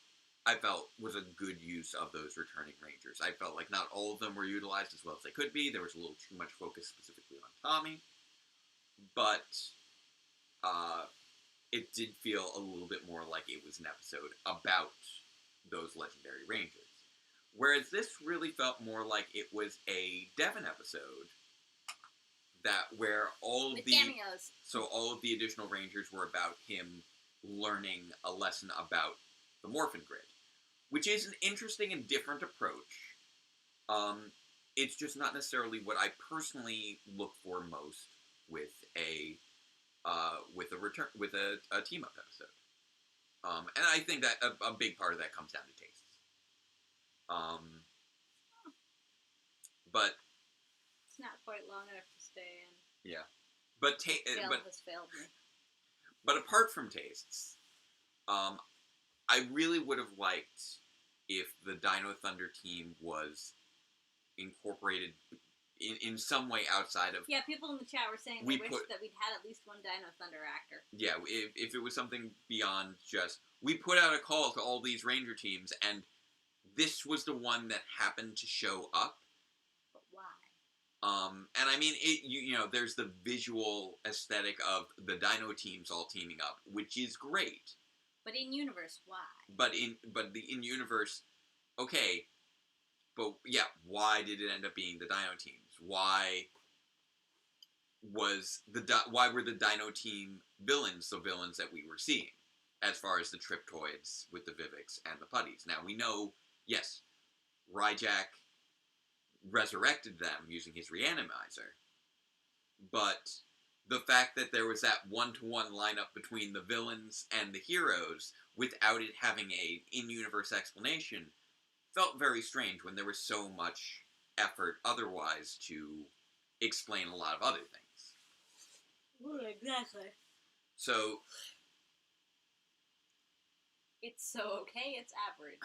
I felt was a good use of those returning Rangers. I felt like not all of them were utilized as well as they could be. There was a little too much focus specifically on Tommy, but it did feel a little bit more like it was an episode about those legendary Rangers. Whereas this really felt more like it was a Devon episode where all of With the cameos. So all of the additional Rangers were about him learning a lesson about the Morphin Grid, which is an interesting and different approach. It's just not necessarily what I personally look for most with a team up episode. And I think that a big part of that comes down to tastes. But It's not quite long enough to stay in. yeah, but Scale has failed me. But apart from tastes, I really would have liked if the Dino Thunder team was incorporated in some way outside of... Yeah, people in the chat were saying they wish that we'd had at least one Dino Thunder actor. Yeah, if it was something beyond just, we put out a call to all these Ranger teams, and this was the one that happened to show up. But why? And I mean, there's the visual aesthetic of the Dino teams all teaming up, which is great. But in universe, why? But in universe, okay. But yeah, why did it end up being the Dino teams? Why were the Dino team villains the villains that we were seeing, as far as the Triptoids with the Viveks and the Putties? Now we know, yes, Ryjack resurrected them using his reanimizer, but the fact that there was that one-to-one lineup between the villains and the heroes without it having a in-universe explanation felt very strange when there was so much effort otherwise to explain a lot of other things. Well, exactly. So It's so okay, it's average.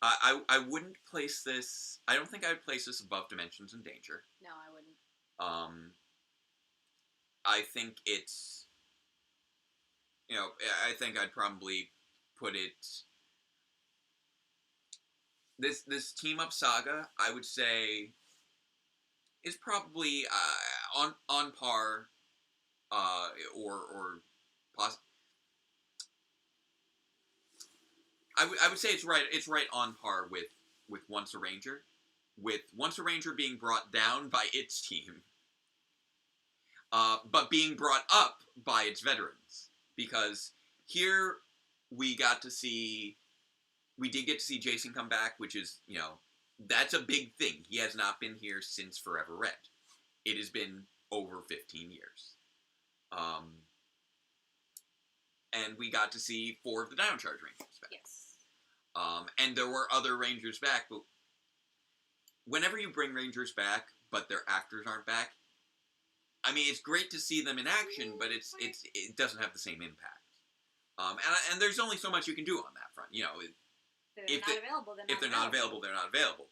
I wouldn't place this. I don't think I would place this above Dimensions in Danger. No, I wouldn't. I think it's, I think I'd probably put it. This team up saga, I would say, is probably on par, or I would say it's right. It's right on par with Once a Ranger, with Once a Ranger being brought down by its team, but being brought up by its veterans. Because here we did get to see Jason come back, which is, that's a big thing. He has not been here since Forever Red. It has been over 15 years. And we got to see 4 of the Dino Charge Rangers back. Yes. And there were other Rangers back, but whenever you bring Rangers back, but their actors aren't back, I mean, it's great to see them in action, but it doesn't have the same impact. And there's only so much you can do on that front. If they're not available, if they're not available, they're not available.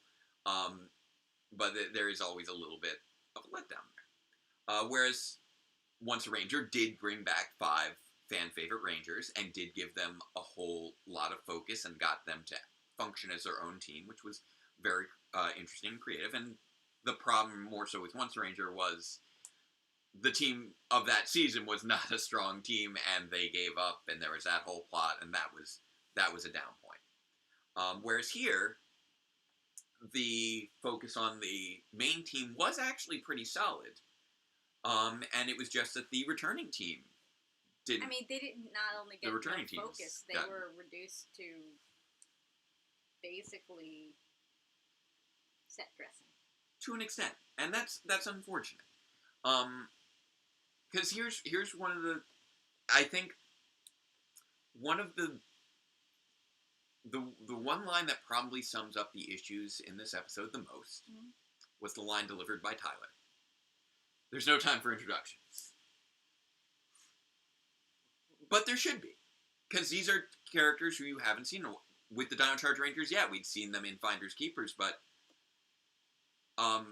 But there is always a little bit of a letdown there. Whereas Once a Ranger did bring back 5 fan-favorite Rangers and did give them a whole lot of focus and got them to function as their own team, which was very interesting and creative. And the problem more so with Once a Ranger was the team of that season was not a strong team, and they gave up, and there was that whole plot, and that was a down point. Whereas here, the focus on the main team was actually pretty solid, and it was just that the returning team didn't. I mean, they didn't not only get no focus, they were reduced to basically set dressing. To an extent, and that's unfortunate. Because here's one of the, I think, one of the one line that probably sums up the issues in this episode the most was the line delivered by Tyler. There's no time for introductions. But there should be. Because these are characters who you haven't seen. With the Dino Charge Rangers, yeah, we'd seen them in Finders Keepers, but what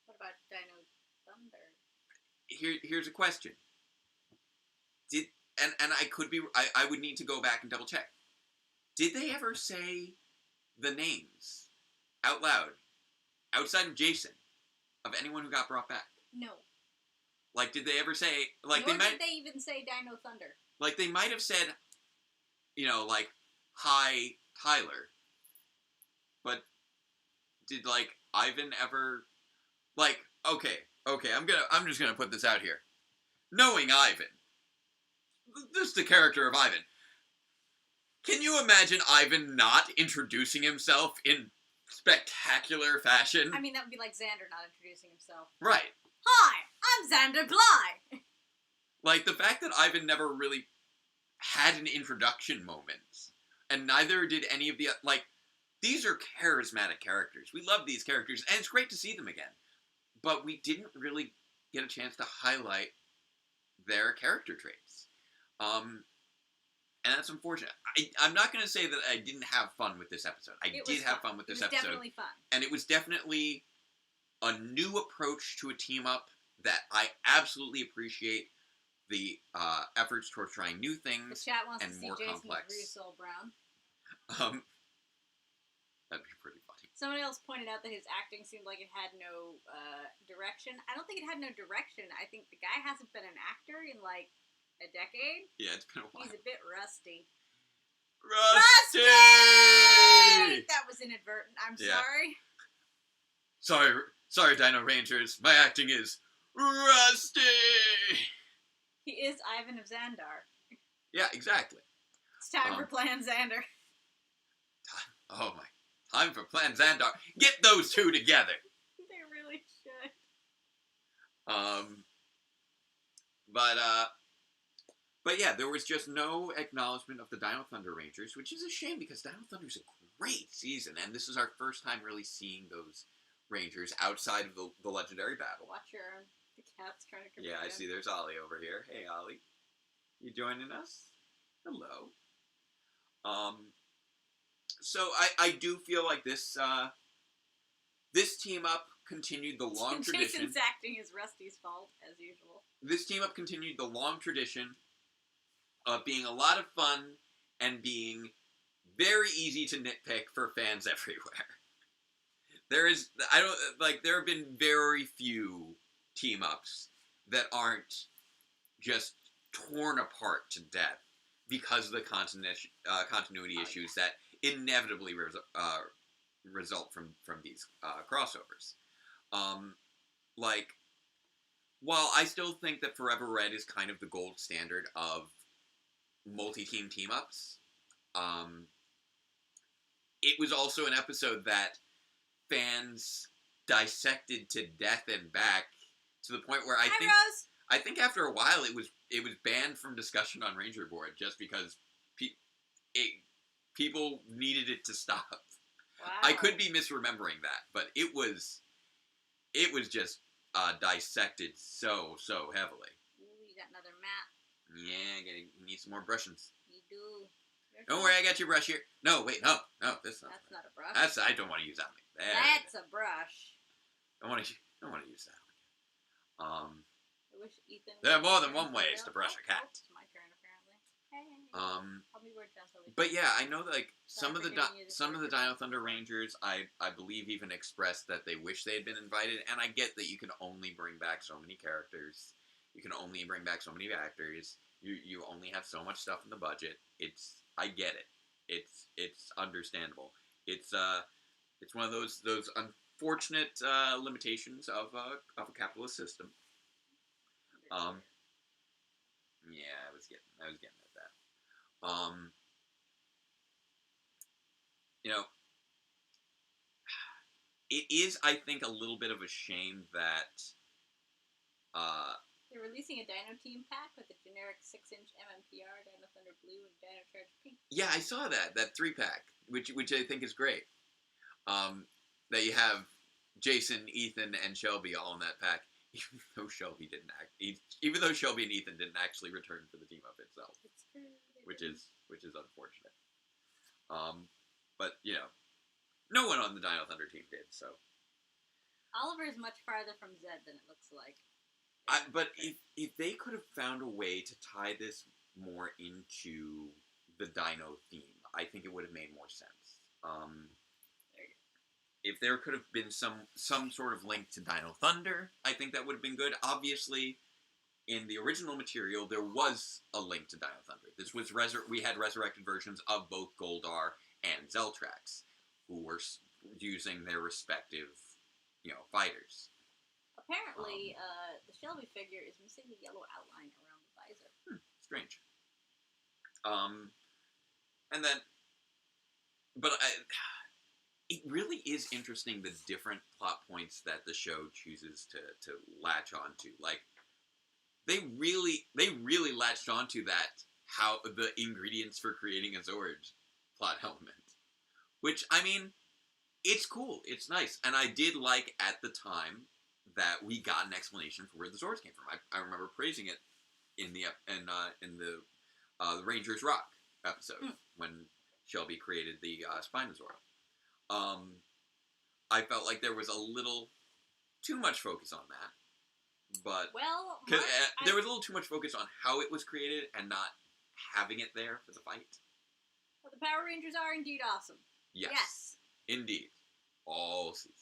about Dino Thunder? Here's a question. I would need to go back and double check. Did they ever say the names out loud, outside of Jason, of anyone who got brought back? No. Like, did they ever say, like, Nor did they even say Dino Thunder. Like, they might have said, like, hi, Tyler. But did, like, Ivan ever, like, okay, I'm just gonna put this out here. Knowing Ivan, just the character of Ivan, can you imagine Ivan not introducing himself in spectacular fashion? I mean, that would be like Xander not introducing himself. Right. Hi, I'm Xander Bly. Like, the fact that Ivan never really had an introduction moment, and neither did any of the, like, these are charismatic characters. We love these characters, and it's great to see them again. But we didn't really get a chance to highlight their character traits. And that's unfortunate. I'm not going to say that I didn't have fun with this episode. I did have fun with this episode. It was definitely fun. And it was definitely a new approach to a team-up that I absolutely appreciate. The efforts towards trying new things the chat wants and to see more Jason complex. Russo Brown. That'd be pretty funny. Someone else pointed out that his acting seemed like it had no direction. I don't think it had no direction. I think the guy hasn't been an actor in like a decade. Yeah, it's been a while. He's a bit rusty. Rusty! That was inadvertent. I'm sorry. Sorry, Dino Rangers. My acting is rusty. He is Ivan of Xandar. Yeah, exactly. It's time for Plan Xander. Oh my. Time for Plan Xandar. Get those two together. They really should. But yeah, there was just no acknowledgement of the Dino Thunder Rangers, which is a shame because Dino Thunder's a great season, and this is our first time really seeing those Rangers outside of the legendary battle. Watch your the cat's trying to come Yeah, I in. see. There's Ollie over here. Hey, Ollie, you joining us? Hello. So I do feel like this this team up continued the long tradition. Jason's acting is Rusty's fault as usual. This team up continued the long tradition of being a lot of fun and being very easy to nitpick for fans everywhere. There have been very few team ups that aren't just torn apart to death because of the continuity issues that inevitably result from these crossovers. While I still think that Forever Red is kind of the gold standard of multi-team team-ups, it was also an episode that fans dissected to death and back to the point where I think after a while it was banned from discussion on Ranger Board just because people needed it to stop. Wow. I could be misremembering that, but it was just dissected so heavily. Ooh, you got another map. Yeah, you need some more brushings. You do. Don't worry, I got your brush here. No, wait, no, that's not a brush. I don't want to use that one. That's a brush. I don't want to use that one. I wish Ethan. There are more than one ways to brush a cat. It's my turn apparently. Hey. I'll be word down so we But yeah, I know that, like some of the Sorry Dino Thunder Rangers, I believe even expressed that they wish they had been invited, and I get that you can only bring back so many characters, you can only bring back so many actors, you only have so much stuff in the budget. I get it. It's understandable. It's one of those unfortunate limitations of a capitalist system. Yeah, I was getting at that. It is, I think, a little bit of a shame that they're releasing a Dino Team pack with a generic 6-inch MMPR, Dino Thunder Blue, and Dino Charge Pink. Yeah, I saw that 3-pack, which I think is great. That you have Jason, Ethan, and Shelby all in that pack, even though Shelby and Ethan didn't actually return for the team up itself. It's true. Which is unfortunate. But no one on the Dino Thunder team did, so. Oliver is much farther from Zed than it looks like. But if they could have found a way to tie this more into the Dino theme, I think it would have made more sense. If there could have been some sort of link to Dino Thunder, I think that would have been good. Obviously, in the original material, there was a link to Dino Thunder. This was we had resurrected versions of both Goldar and Zeltrax, who were using their respective, fighters. Apparently, the Shelby figure is missing the yellow outline around the visor. Strange. And then, but it really is interesting the different plot points that the show chooses to latch onto. Like, they really latched onto that, how the ingredients for creating a Zord plot element. Which, I mean, it's cool. It's nice. And I did like at the time that we got an explanation for where the Zords came from. I remember praising it in the Rangers Rock episode when Shelby created the Spinosaur. I felt like there was a little too much focus on that, but there was a little too much focus on how it was created and not having it there for the fight. Well, the Power Rangers are indeed awesome. Yes. Indeed. All seasons.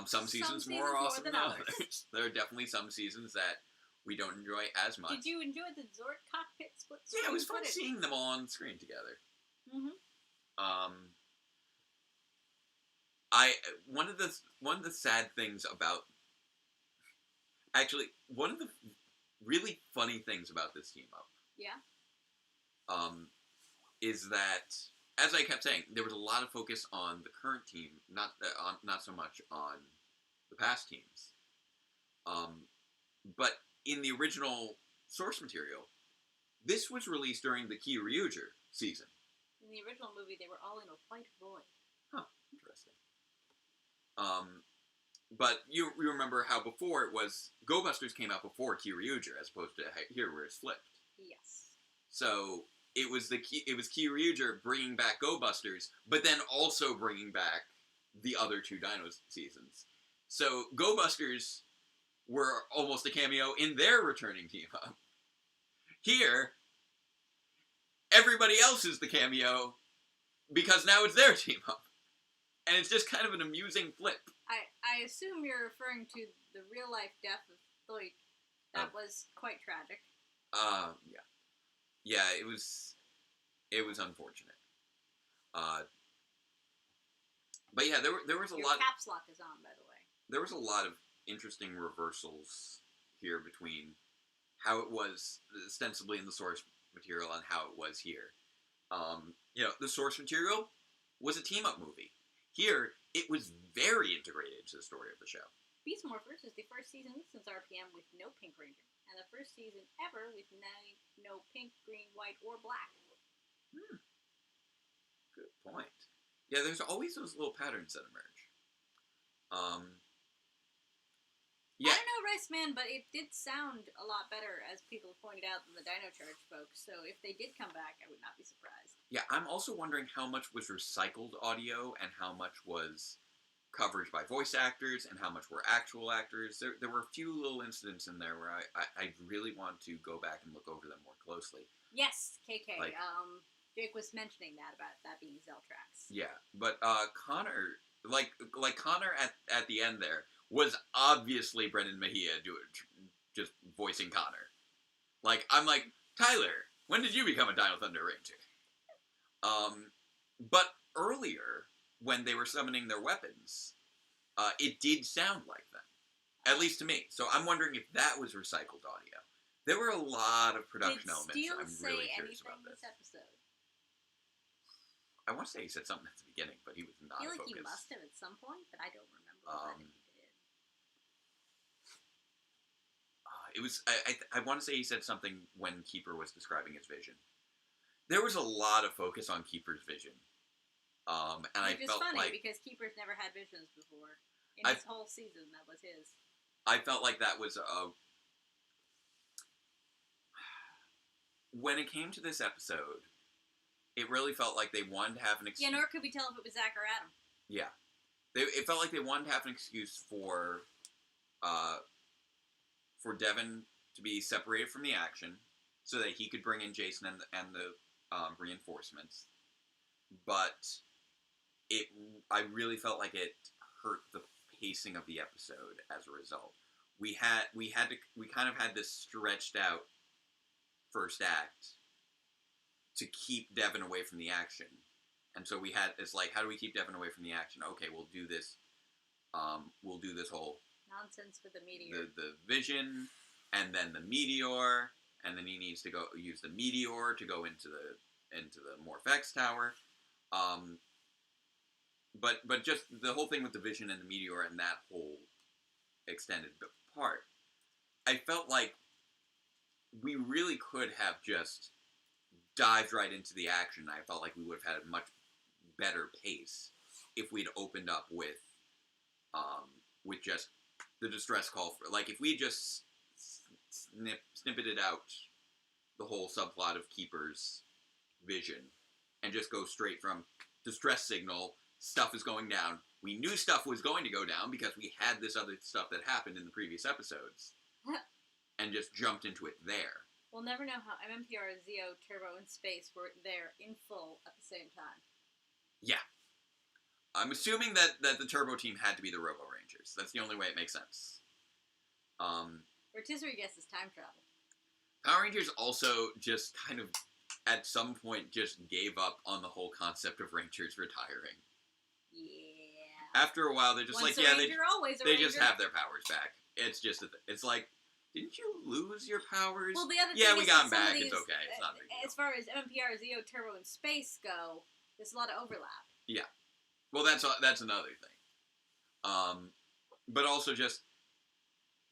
Some seasons more awesome than others. There are definitely some seasons that we don't enjoy as much. Did you enjoy the Zord cockpit split screen? Yeah, it was fun seeing them all on screen together. Mm-hmm. One of the sad things about, actually, one of the really funny things about this team up, is that, as I kept saying, there was a lot of focus on the current team, not so much on the past teams. But in the original source material, this was released during the Key Ryuger season. In the original movie, they were all in a white void. Huh, interesting. But you remember how before it was Go Busters came out before Kyoryuger as opposed to here where it's flipped. Yes. So it was Kyoryuger bringing back Go Busters, but then also bringing back the other two Dino seasons. So Go Busters were almost a cameo in their returning team up. Here, everybody else is the cameo because now it's their team up. And it's just kind of an amusing flip. I assume you're referring to the real life death of Floyd. That was quite tragic. Yeah. Yeah, it was unfortunate. But yeah, there was a lot. Caps lock is on, by the way. There was a lot of interesting reversals here between how it was ostensibly in the source material and how it was here. The source material was a team up movie. Here, it was very integrated into the story of the show. Beast Morphers is the first season since RPM with no Pink Ranger, and the first season ever with no pink, green, white, or black. Good point. Yeah, there's always those little patterns that emerge. Yeah. I don't know, Rice Man, but it did sound a lot better, as people pointed out, than the Dino Charge folks. So if they did come back, I would not be surprised. Yeah, I'm also wondering how much was recycled audio and how much was coverage by voice actors and how much were actual actors. There were a few little incidents in there where I really want to go back and look over them more closely. Yes, KK. Jake was mentioning that about that being Zeltrax. Yeah, but Connor, like Connor at the end there, was obviously Brendan Mejia just voicing Connor. Like, I'm like, Tyler, when did you become a Dino Thunder Ranger? But earlier, when they were summoning their weapons, it did sound like them. At least to me. So I'm wondering if that was recycled audio. There were a lot of production elements that I'm really curious about this episode? I want to say he said something at the beginning, but he was not I feel focused. like he must have at some point, but I don't remember if he did. It was. I want to say he said something when Keeper was describing his vision. There was a lot of focus on Keeper's vision, and Which is funny because Keeper's never had visions before. In his whole season, that was his. I felt like that was when it came to this episode, it really felt like they wanted to have an excuse. Yeah, nor could we tell if it was Zach or Adam. Yeah, it felt like they wanted to have an excuse for Devin to be separated from the action, so that he could bring in Jason and the reinforcements. But I really felt like it hurt the pacing of the episode as a result. We kind of had this stretched out first act to keep Devin away from the action. And so it's like, how do we keep Devin away from the action? Okay, we'll do this whole nonsense with the meteor. The vision, and then the meteor, and then he needs to go use the meteor to go into the Morphex tower. But just the whole thing with the vision and the meteor and that whole extended part, I felt like we really could have just dived right into the action. I felt like we would have had a much better pace if we'd opened up with just the distress call for, like, if we just snippeted out the whole subplot of Keeper's vision and just go straight from distress signal, stuff is going down. We knew stuff was going to go down because we had this other stuff that happened in the previous episodes. And just jumped into it there. We'll never know how MMPR, Zeo, Turbo, and Space were there in full at the same time. Yeah. I'm assuming that the Turbo team had to be the Robo Rangers. That's the only way it makes sense. Rotisserie guesses time travel. Power Rangers also just kind of, at some point, just gave up on the whole concept of Rangers retiring. Yeah. After a while, they're just Once like, a Ranger, always a they Ranger. Just have their powers back. It's just, it's like, didn't you lose your powers? Well, the other yeah, thing we is got them some of back. these, It's okay. It's not a big deal. As far as MMPR, Zeo, Turbo, and Space go, there's a lot of overlap. Yeah. Well, that's another thing. But also just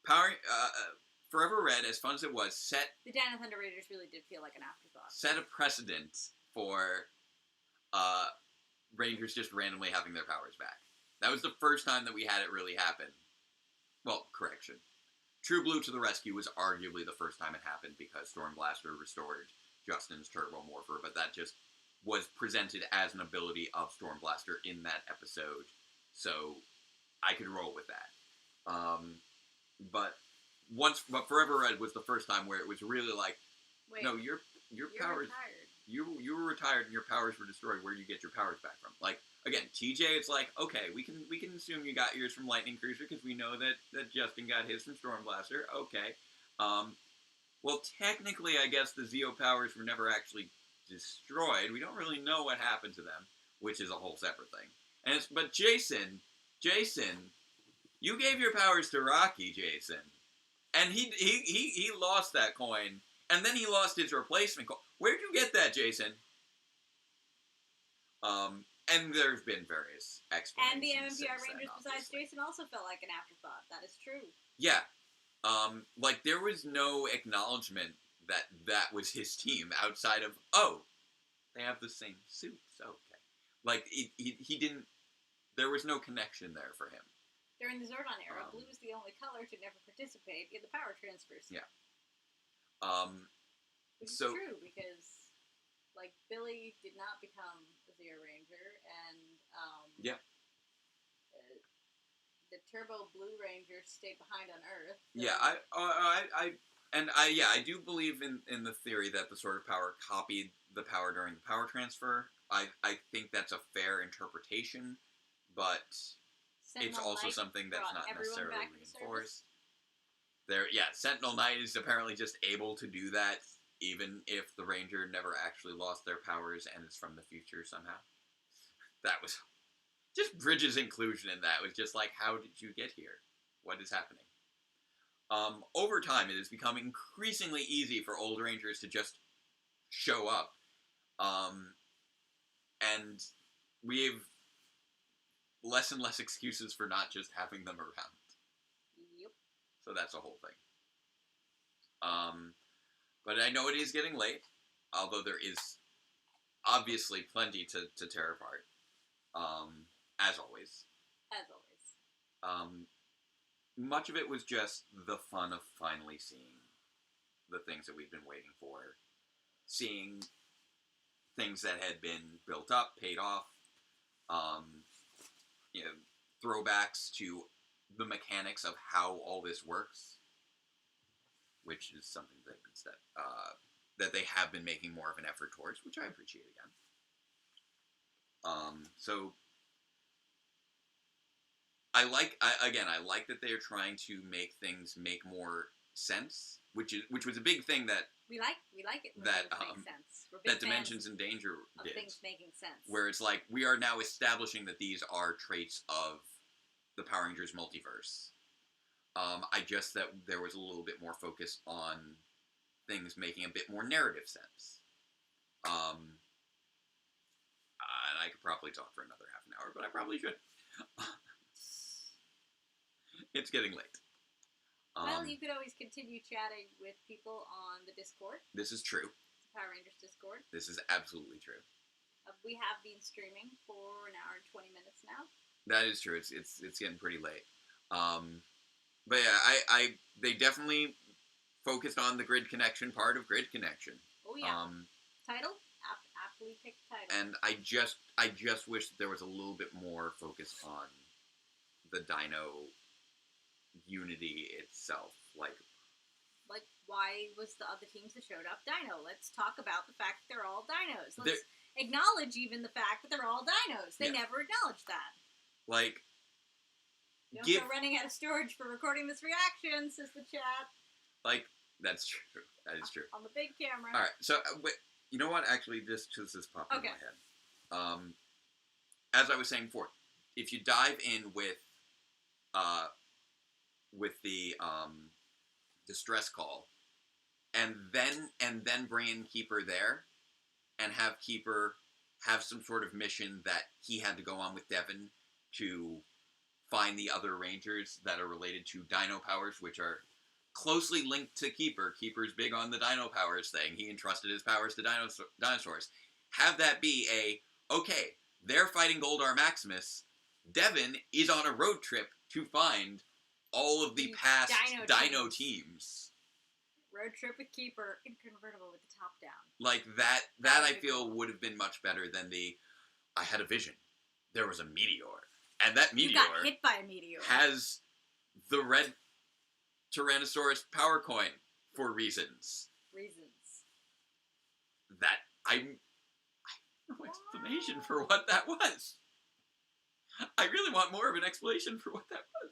Forever Red, as fun as it was, the Dino Thunder Raiders really did feel like an afterthought. Set a precedent for Rangers just randomly having their powers back. That was the first time that we had it really happen well, correction. True Blue to the Rescue was arguably the first time it happened because Stormblaster restored Justin's Turbo Morpher, but that just was presented as an ability of Stormblaster in that episode, so I could roll with that. But Forever Red was the first time where it was really like, Wait, no, your powers, retired. you were retired and your powers were destroyed. Where do you get your powers back from? Like, again, TJ, it's like, okay, we can assume you got yours from Lightning Cruiser because we know that Justin got his from Stormblaster. Okay. Well, technically, I guess the Zeo powers were never actually destroyed. We don't really know what happened to them, which is a whole separate thing. But Jason, you gave your powers to Rocky, Jason, and he lost that coin, and then he lost his replacement coin. Where'd you get that, Jason? And there's been various explanations. And the MMPR since Rangers then, besides obviously. Jason also felt like an afterthought. That is true. Yeah. Like, there was no acknowledgement that was his team outside of, oh, they have the same suits, okay. Like, he didn't, there was no connection there for him. During the Zordon era, blue was the only color to never participate in the power transfers. Yeah. Which is So- true, because, like, Billy did not become a Zeo Ranger, and, Yeah. The Turbo Blue Ranger stayed behind on Earth. So Yeah, I do believe in the theory that the Sword of Power copied the power during the power transfer. I think that's a fair interpretation, but Sentinel it's also Knight something that's brought not everyone necessarily back to the reinforced. Sentinel Knight is apparently just able to do that, even if the Ranger never actually lost their powers and is from the future somehow. That was just Bridges' inclusion in that was just like, how did you get here? What is happening? Over time, it has become increasingly easy for old Rangers to just show up. And we have less and less excuses for not just having them around. Yep. So that's a whole thing. But I know it is getting late, although there is obviously plenty to tear apart. As always. As always. Much of it was just the fun of finally seeing the things that we've been waiting for. Seeing things that had been built up, paid off. Throwbacks to the mechanics of how all this works, which is something that they have been making more of an effort towards, which I appreciate again. So I like that they are trying to make things make more sense, which was a big thing that We like it when that, things make sense. We're big that Dimensions in Danger fans of did. things making sense. Where it's like, we are now establishing that these are traits of the Power Rangers multiverse. I just that there was a little bit more focus on things making a bit more narrative sense. And I could probably talk for another half an hour, but I probably should. It's getting late. Well, you could always continue chatting with people on the Discord. This is true. Power Rangers Discord. This is absolutely true. We have been streaming for an hour and 20 minutes now. That is true. It's getting pretty late. But yeah, they definitely focused on the grid connection part of Grid Connection. Oh yeah. Title? Aptly picked title. And I just wish that there was a little bit more focus on the Dino unity itself. Like, why was the other teams that showed up Dino? Let's talk about the fact that they're all Dinos. Let's acknowledge even the fact that they're all Dinos. They never acknowledged that. Like, Don't go running out of storage for recording this reaction, says the chat. Like, that's true. That is true. On the big camera. All right. So, you know what? Actually, this popped in my head. As I was saying before, if you dive in with the distress call, and then bring in Keeper there, and have Keeper have some sort of mission that he had to go on with Devin to find the other Rangers that are related to Dino powers, which are closely linked to Keeper. Keeper's big on the Dino powers thing. He entrusted his powers to dinosaurs. Have that be okay, they're fighting Goldar Maximus. Devin is on a road trip to find all of the The past Dino teams. Road trip with Keeper in convertible with the top down. Like that That would I be feel cool. would have been much better than I had a vision. There was a meteor. And that You meteor got hit by a meteor. has the red Tyrannosaurus power coin for reasons. That I have no explanation for what that was. I really want more of an explanation for what that was.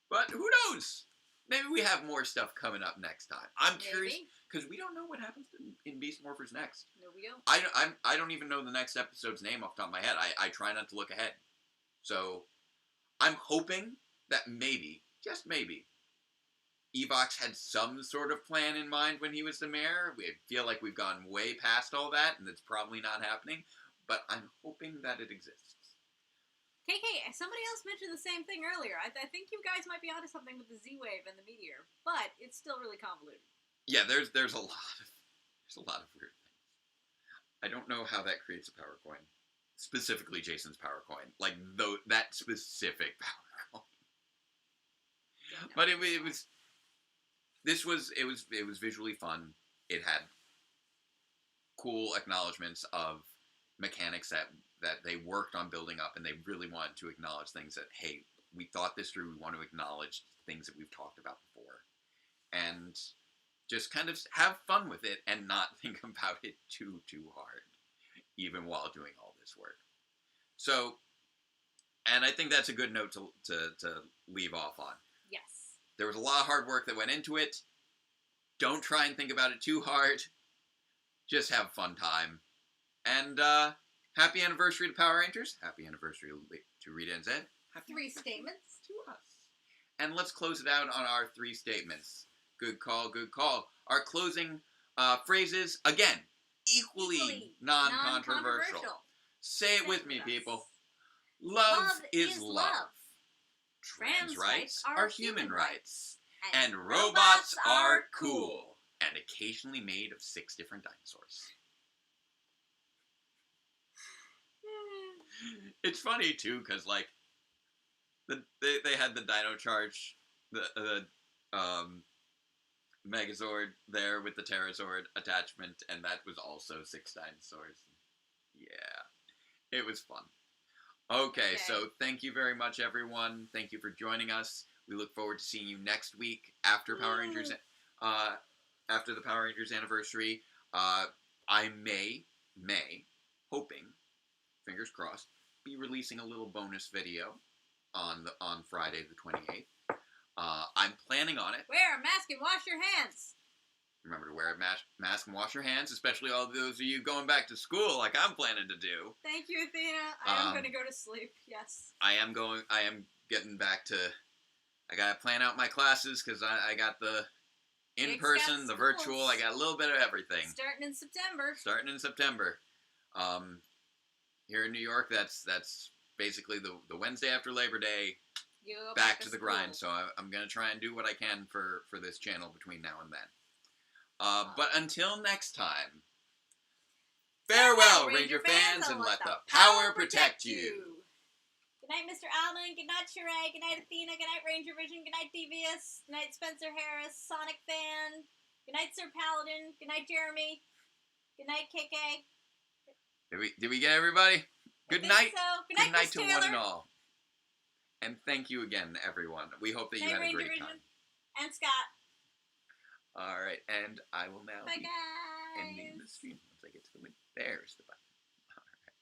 But who knows? Maybe we have more stuff coming up next time. I'm curious because we don't know what happens in Beast Morphers next. No, we don't. I don't even know the next episode's name off the top of my head. I try not to look ahead. So I'm hoping that maybe, just maybe, Evox had some sort of plan in mind when he was the mayor. We feel like we've gone way past all that, and it's probably not happening. But I'm hoping that it exists. KK, somebody else mentioned the same thing earlier. I think you guys might be onto something with the Z-Wave and the meteor, but it's still really convoluted. Yeah, there's a lot of weird things. I don't know how that creates a power coin. Specifically Jason's power coin. Like that specific power coin. But it was visually fun. It had cool acknowledgments of mechanics that they worked on building up, and they really wanted to acknowledge things that, hey, we thought this through, we want to acknowledge things that we've talked about before. And just kind of have fun with it and not think about it too hard, even while doing all this work. So, and I think that's a good note to leave off on. Yes. There was a lot of hard work that went into it. Don't try and think about it too hard. Just have a fun time. And happy anniversary to Power Rangers. Happy anniversary to Rita and Zed. Happy 3 statements to us. And let's close it out on our 3 statements. Good call, good call. Our closing phrases, again, equally non-controversial. Say it with me, people. Love is love. Trans rights are human rights. And robots are cool. And occasionally made of 6 different dinosaurs. It's funny, too, because, like, they had the Dino Charge, the Megazord there with the Pterosaur attachment, and that was also 6 dinosaurs. Yeah, it was fun. Okay, so thank you very much, everyone. Thank you for joining us. We look forward to seeing you next week after Power Rangers, after the Power Rangers anniversary. I may, hoping, fingers crossed, be releasing a little bonus video on Friday the 28th. I'm planning on it. Wear a mask and wash your hands. Remember to wear a mask and wash your hands, especially all those of you going back to school like I'm planning to do. Thank you, Athena. I am going to go to sleep, yes. I am getting back to, I got to plan out my classes because I got the in-person, the virtual, I got a little bit of everything. Starting in September. Here in New York, that's basically the Wednesday after Labor Day, back to the grind. So I'm going to try and do what I can for this channel between now and then. But until next time, farewell, Ranger fans, and let the power protect you. Good night, Mr. Allen. Good night, Sheree. Good night, Athena. Good night, Ranger Vision. Good night, Devious. Good night, Spencer Harris, Sonic Fan. Good night, Sir Paladin. Good night, Jeremy. Good night, KK. Did we get everybody? Good night. So. Good night to one and all. And thank you again, everyone. We hope that you had a great time. And Scott. All right, and I will now Bye, be guys. ending the stream once I get to the window. There's the button. All right.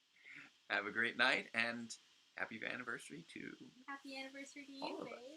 Have a great night, and happy anniversary to Happy anniversary to you, all of us. babe.